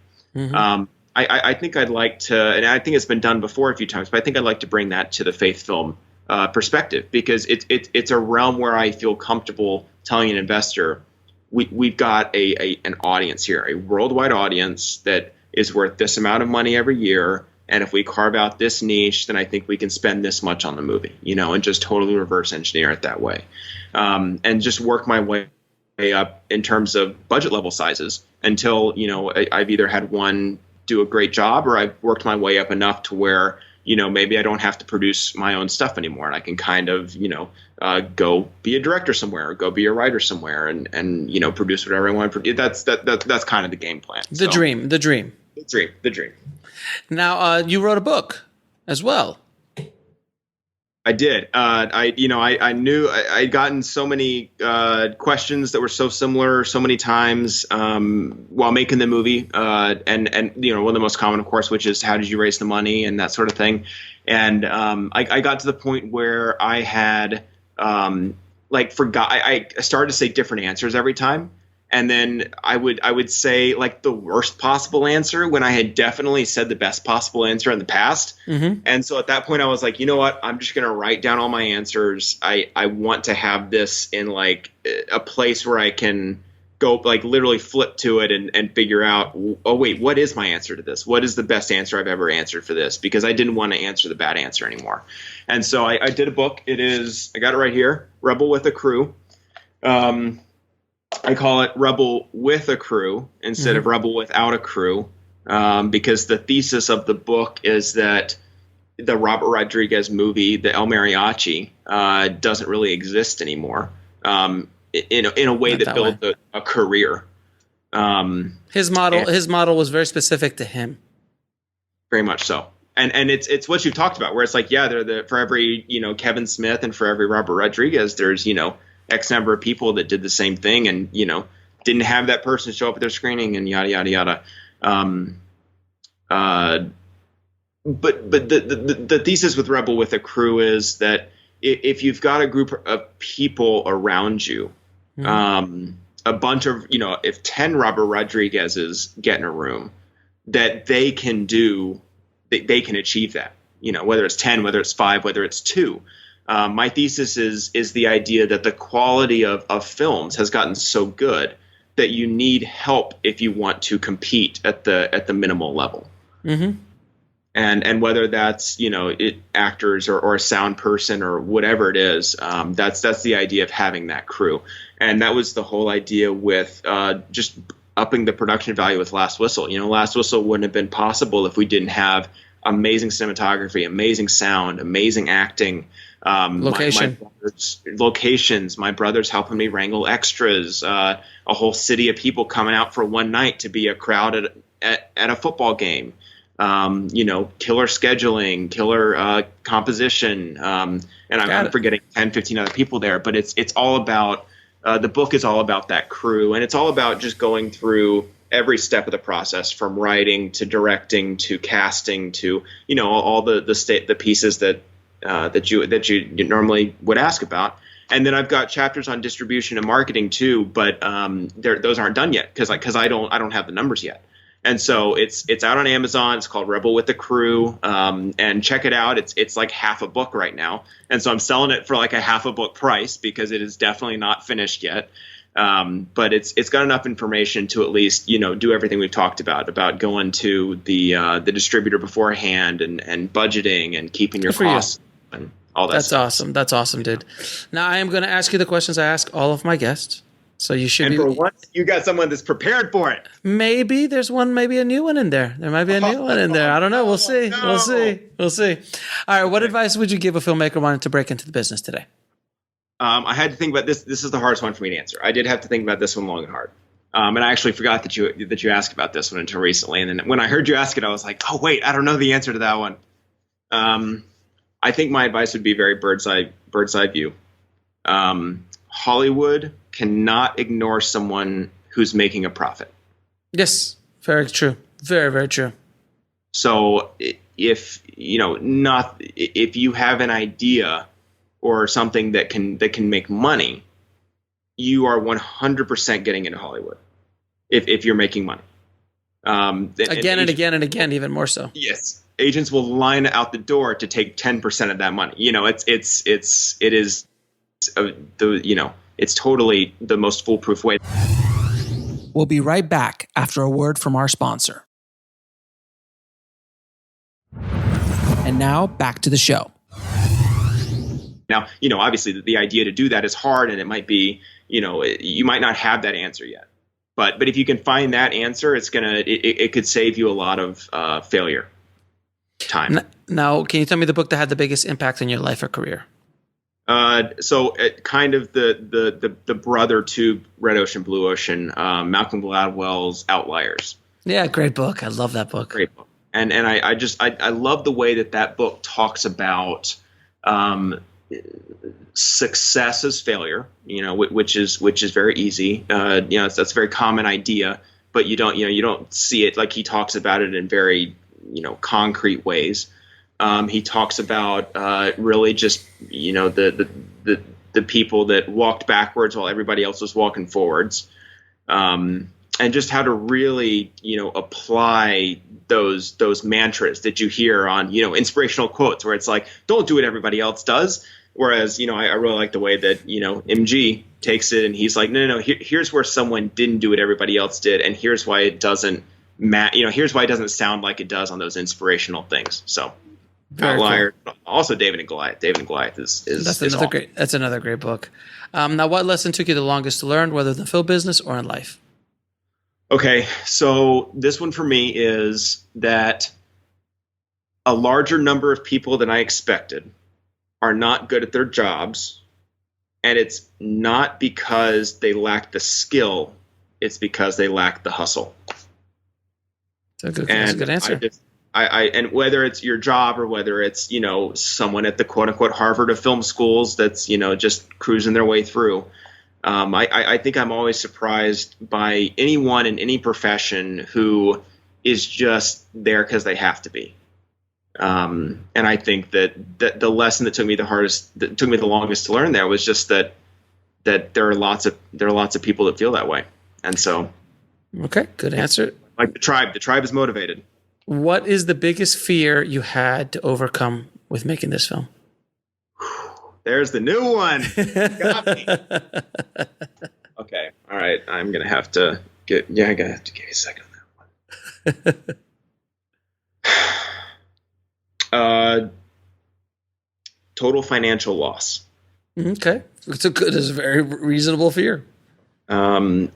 I think I'd like to, and I think it's been done before a few times, but I think I'd like to bring that to the faith film perspective, because it's a realm where I feel comfortable telling an investor, we've got an audience here, a worldwide audience that is worth this amount of money every year, and if we carve out this niche, then I think we can spend this much on the movie, and just totally reverse engineer it that way, and just work my way up in terms of budget level sizes until I've either had one do a great job, or I've worked my way up enough to where, maybe I don't have to produce my own stuff anymore. And I can kind of, go be a director somewhere, or go be a writer somewhere, and produce whatever I want to produce. That's kind of the game plan. The dream. Now, you wrote a book as well. I did. I knew I'd gotten so many questions that were so similar so many times while making the movie, and one of the most common, of course, which is how did you raise the money and that sort of thing. And I got to the point where I had forgot. I started to say different answers every time. And then I would say like the worst possible answer when I had definitely said the best possible answer in the past. And so at that point I was like, you know what? I'm just going to write down all my answers. I want to have this in like a place where I can go like literally flip to it and figure out, oh wait, what is my answer to this? What is the best answer I've ever answered for this? Because I didn't want to answer the bad answer anymore. And so I did a book. I got it right here, Rebel with a Crew. I call it Rebel with a Crew instead of Rebel without a crew, because the thesis of the book is that the Robert Rodriguez movie, the El Mariachi, doesn't really exist anymore in a way that built a career. His model was very specific to him. Very much so. And it's what you've talked about, where it's like, yeah, for every Kevin Smith and for every Robert Rodriguez, there's X number of people that did the same thing and, didn't have that person show up at their screening and yada, yada, yada. But the thesis with Rebel with a Crew is that if you've got a group of people around you, a bunch of, if 10 Robert Rodriguez's get in a room, that they can achieve that, whether it's 10, whether it's 5, whether it's 2. My thesis is the idea that the quality of films has gotten so good that you need help if you want to compete at the minimal level. And whether that's actors or a sound person or whatever it is, that's the idea of having that crew. And that was the whole idea with just upping the production value with Last Whistle. Last Whistle wouldn't have been possible if we didn't have amazing cinematography, amazing sound, amazing acting. Locations. My brother's helping me wrangle extras. A whole city of people coming out for one night to be a crowd at a football game. Killer scheduling, killer composition. And I'm forgetting 10, 15 other people there. But it's all about the book is all about that crew, and it's all about just going through every step of the process, from writing to directing to casting to all the pieces that you normally would ask about. And then I've got chapters on distribution and marketing too, but those aren't done yet because I don't have the numbers yet. And so it's out on Amazon. It's called Rebel with the Crew, and check it out. It's like half a book right now, and so I'm selling it for like a half a book price because it is definitely not finished yet. But it's got enough information to at least, do everything we've talked about going to the distributor beforehand and budgeting and keeping your costs and all that That's stuff. awesome. That's awesome, dude. Now I am going to ask you the questions I ask all of my guests. So you should And for once, you got someone that's prepared for it. Maybe there's maybe a new one in there. There might be a new one in there. I don't know. We'll see. No. We'll see. All right. What advice would you give a filmmaker wanting to break into the business today? I had to think about this. This is the hardest one for me to answer. I did have to think about this one long and hard. And I actually forgot that you asked about this one until recently. And then when I heard you ask it, I was like, oh, wait, I don't know the answer to that one. I think my advice would be very bird's eye view. Hollywood cannot ignore someone who's making a profit. Yes, very true. Very, very true. So if you have an idea or something that can make money, you are 100% getting into Hollywood. If you're making money, again and again and again, even more so. Yes, agents will line out the door to take 10% of that money. It's totally the most foolproof way. We'll be right back after a word from our sponsor. And now back to the show. Now, obviously the idea to do that is hard, and it might be, you might not have that answer yet. But if you can find that answer, it could save you a lot of failure time. Now, can you tell me the book that had the biggest impact on your life or career? So kind of the brother to Red Ocean, Blue Ocean, Malcolm Gladwell's Outliers. Yeah, great book. I love that book. Great book. And I love the way that book talks about success as failure, which is very easy. That's a very common idea, but you don't see it like he talks about it in very, concrete ways. He talks about really just, the people that walked backwards while everybody else was walking forwards. And just how to really, apply those mantras that you hear on, inspirational quotes where it's like, don't do what everybody else does. Whereas, I really like the way that, MG takes it and he's like, no, here's where someone didn't do what everybody else did. And here's why it doesn't here's why it doesn't sound like it does on those inspirational things. So Outlier, cool. Also David and Goliath. David and Goliath is that's another great book. Now, what lesson took you the longest to learn, whether in the film business or in life? Okay, so this one for me is that a larger number of people than I expected are not good at their jobs, and it's not because they lack the skill, it's because they lack the hustle. That's a good answer. And whether it's your job or whether it's, someone at the quote unquote Harvard of film schools that's, just cruising their way through. I think I'm always surprised by anyone in any profession who is just there because they have to be. And I think that the lesson that took me the longest to learn there was just that there are lots of people that feel that way. And so. Okay. Good answer. Like the tribe is motivated. What is the biggest fear you had to overcome with making this film? There's the new one. Got me. Okay. All right. I'm going to have to give you a second on that one. Total financial loss. Okay. It's a very reasonable fear. And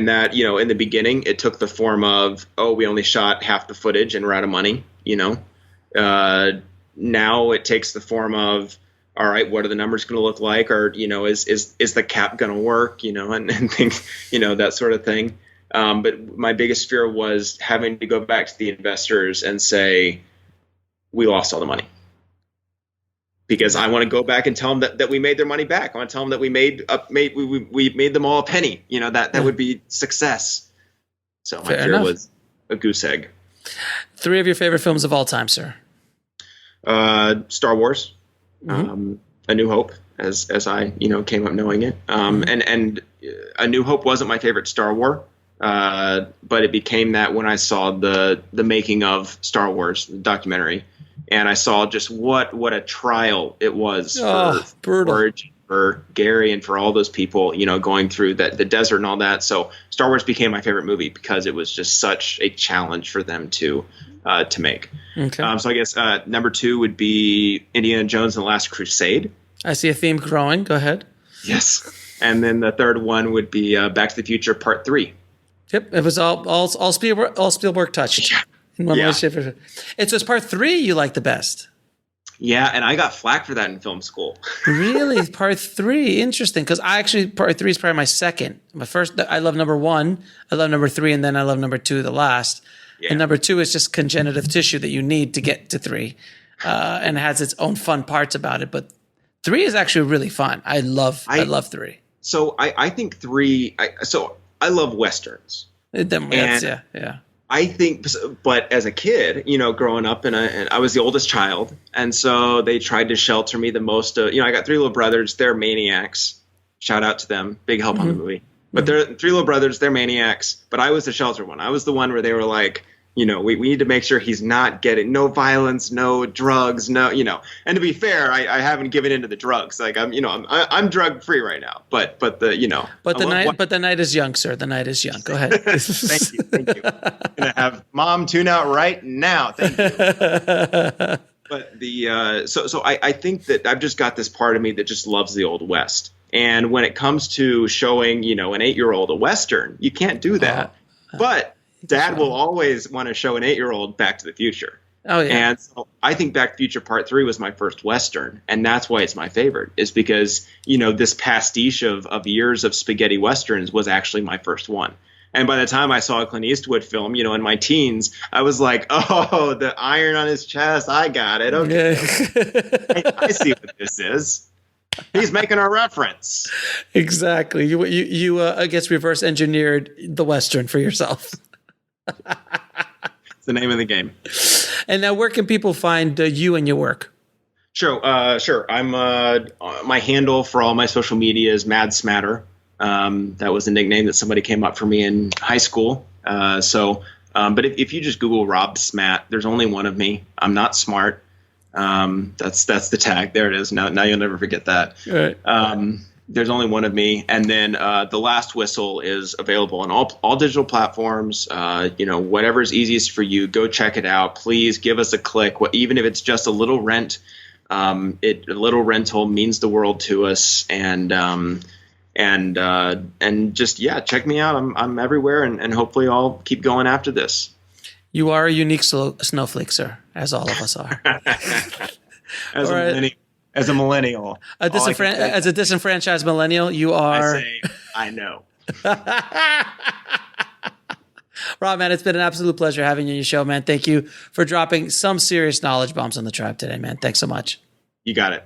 that, in the beginning, it took the form of, we only shot half the footage and we're out of money, Now it takes the form of, all right, what are the numbers going to look like? Or, is the cap going to work, and things, that sort of thing. But my biggest fear was having to go back to the investors and say, we lost all the money. Because I want to go back and tell them that we made their money back. I want to tell them that we made them all a penny. That would be success. So my fear was a goose egg. 3 of your favorite films of all time, sir. Star Wars, Mm-hmm. A New Hope, as I came up knowing it. And A New Hope wasn't my favorite Star Wars, but it became that when I saw the making of Star Wars, the documentary. And I saw just what a trial it was for for Gary and for all those people, going through the desert and all that. So Star Wars became my favorite movie because it was just such a challenge for them to make. Okay. So I guess number 2 would be Indiana Jones and the Last Crusade. I see a theme growing. Go ahead. Yes. And then the third one would be Back to the Future Part 3. Yep, it was all Spielberg touched. Yeah. In one way, shape, or form. And so it's Part 3 you like the best. Yeah, and I got flack for that in film school. Really? Part 3. Interesting. Because Part 3 is probably my second. My first, I love number 1, I love number 3, and then I love number 2, the last. Yeah. And number 2 is just congenitive tissue that you need to get to 3. And it has its own fun parts about it. But 3 is actually really fun. I love 3. So I think 3, I love Westerns. Yeah. I think, but as a kid, growing up, and I was the oldest child, and so they tried to shelter me the most. I got 3 little brothers. They're maniacs. Shout out to them. Big help on the movie. But they're 3 little brothers. They're maniacs. But I was the sheltered one. I was the one where they were like, we need to make sure he's not getting no violence, no drugs, no. And to be fair, I haven't given into the drugs. Like I'm drug free right now. But the night is young, sir. The night is young. Go ahead. Thank you. I'm gonna have Mom tune out right now. Thank you. But so I think that I've just got this part of me that just loves the Old West. And when it comes to showing, an 8-year-old a Western, you can't do that. But Dad will always want to show an 8-year-old Back to the Future. Oh, yeah. And so I think Back to the Future Part 3 was my first Western. And that's why it's my favorite, is because, this pastiche of years of spaghetti Westerns was actually my first one. And by the time I saw a Clint Eastwood film, in my teens, I was like, oh, the iron on his chest. I got it. Okay. I see what this is. He's making a reference. Exactly. You I guess, reverse engineered the Western for yourself. It's the name of the game. And now, where can people find you and your work? Sure. I'm my handle for all my social media is Mad Smatter. That was a nickname that somebody came up for me in high school. But if you just Google Rob Smat, there's only one of me. I'm not smart. That's the tag. There it is. Now you'll never forget that. Right. There's only one of me. And then The Last Whistle is available on all digital platforms. Whatever's easiest for you, go check it out. Please give us a click. Even if it's just a little rent, a little rental means the world to us. And just, check me out. I'm everywhere, and hopefully I'll keep going after this. You are a unique snowflake, sir, as all of us are. As a millennial. As a disenfranchised millennial, you are. I know. Rob, man, it's been an absolute pleasure having you on your show, man. Thank you for dropping some serious knowledge bombs on the tribe today, man. Thanks so much. You got it.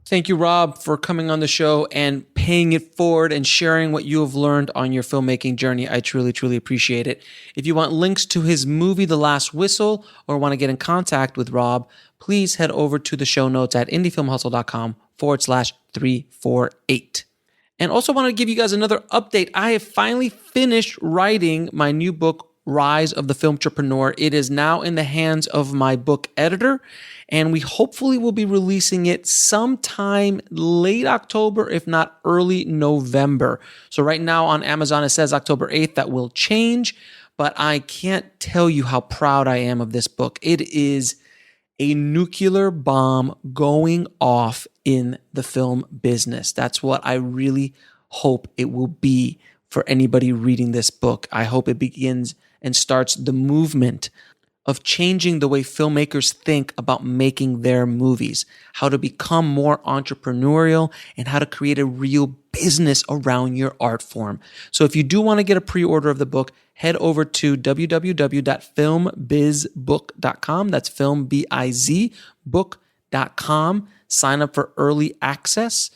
Thank you, Rob, for coming on the show and paying it forward and sharing what you have learned on your filmmaking journey. I truly, truly appreciate it. If you want links to his movie, The Last Whistle, or want to get in contact with Rob, please head over to the show notes at indiefilmhustle.com/348. And also want to give you guys another update. I have finally finished writing my new book, Rise of the Film Entrepreneur. It is now in the hands of my book editor, and we hopefully will be releasing it sometime late October, if not early November. So right now on Amazon, it says October 8th. That will change, but I can't tell you how proud I am of this book. It is a nuclear bomb going off in the film business. That's what I really hope it will be for anybody reading this book. I hope it begins and starts the movement of changing the way filmmakers think about making their movies, how to become more entrepreneurial, and how to create a real business around your art form. So if you do want to get a pre-order of the book, head over to www.filmbizbook.com. That's filmbiz book.com. Sign up for early access.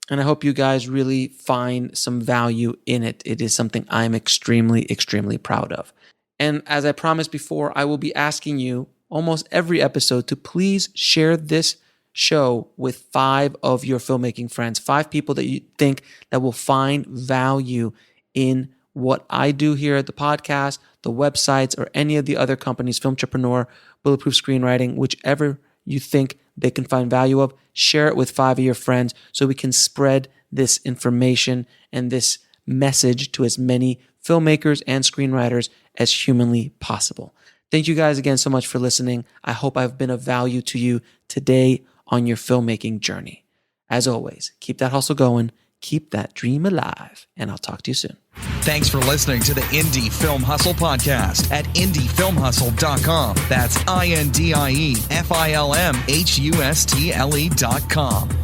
And I hope you guys really find some value in it. It is something I'm extremely, extremely proud of. And as I promised before, I will be asking you almost every episode to please share this show with 5 of your filmmaking friends, 5 people that you think that will find value in what I do here at the podcast, the websites, or any of the other companies, Film Entrepreneur, Bulletproof Screenwriting, whichever you think they can find value of. Share it with 5 of your friends so we can spread this information and this message to as many filmmakers and screenwriters as humanly possible. Thank you guys again so much for listening. I hope I've been of value to you today on your filmmaking journey. As always, keep that hustle going, keep that dream alive, and I'll talk to you soon. Thanks for listening to the Indie Film Hustle podcast at indiefilmhustle.com. That's INDIEFILMHUSTLE.com.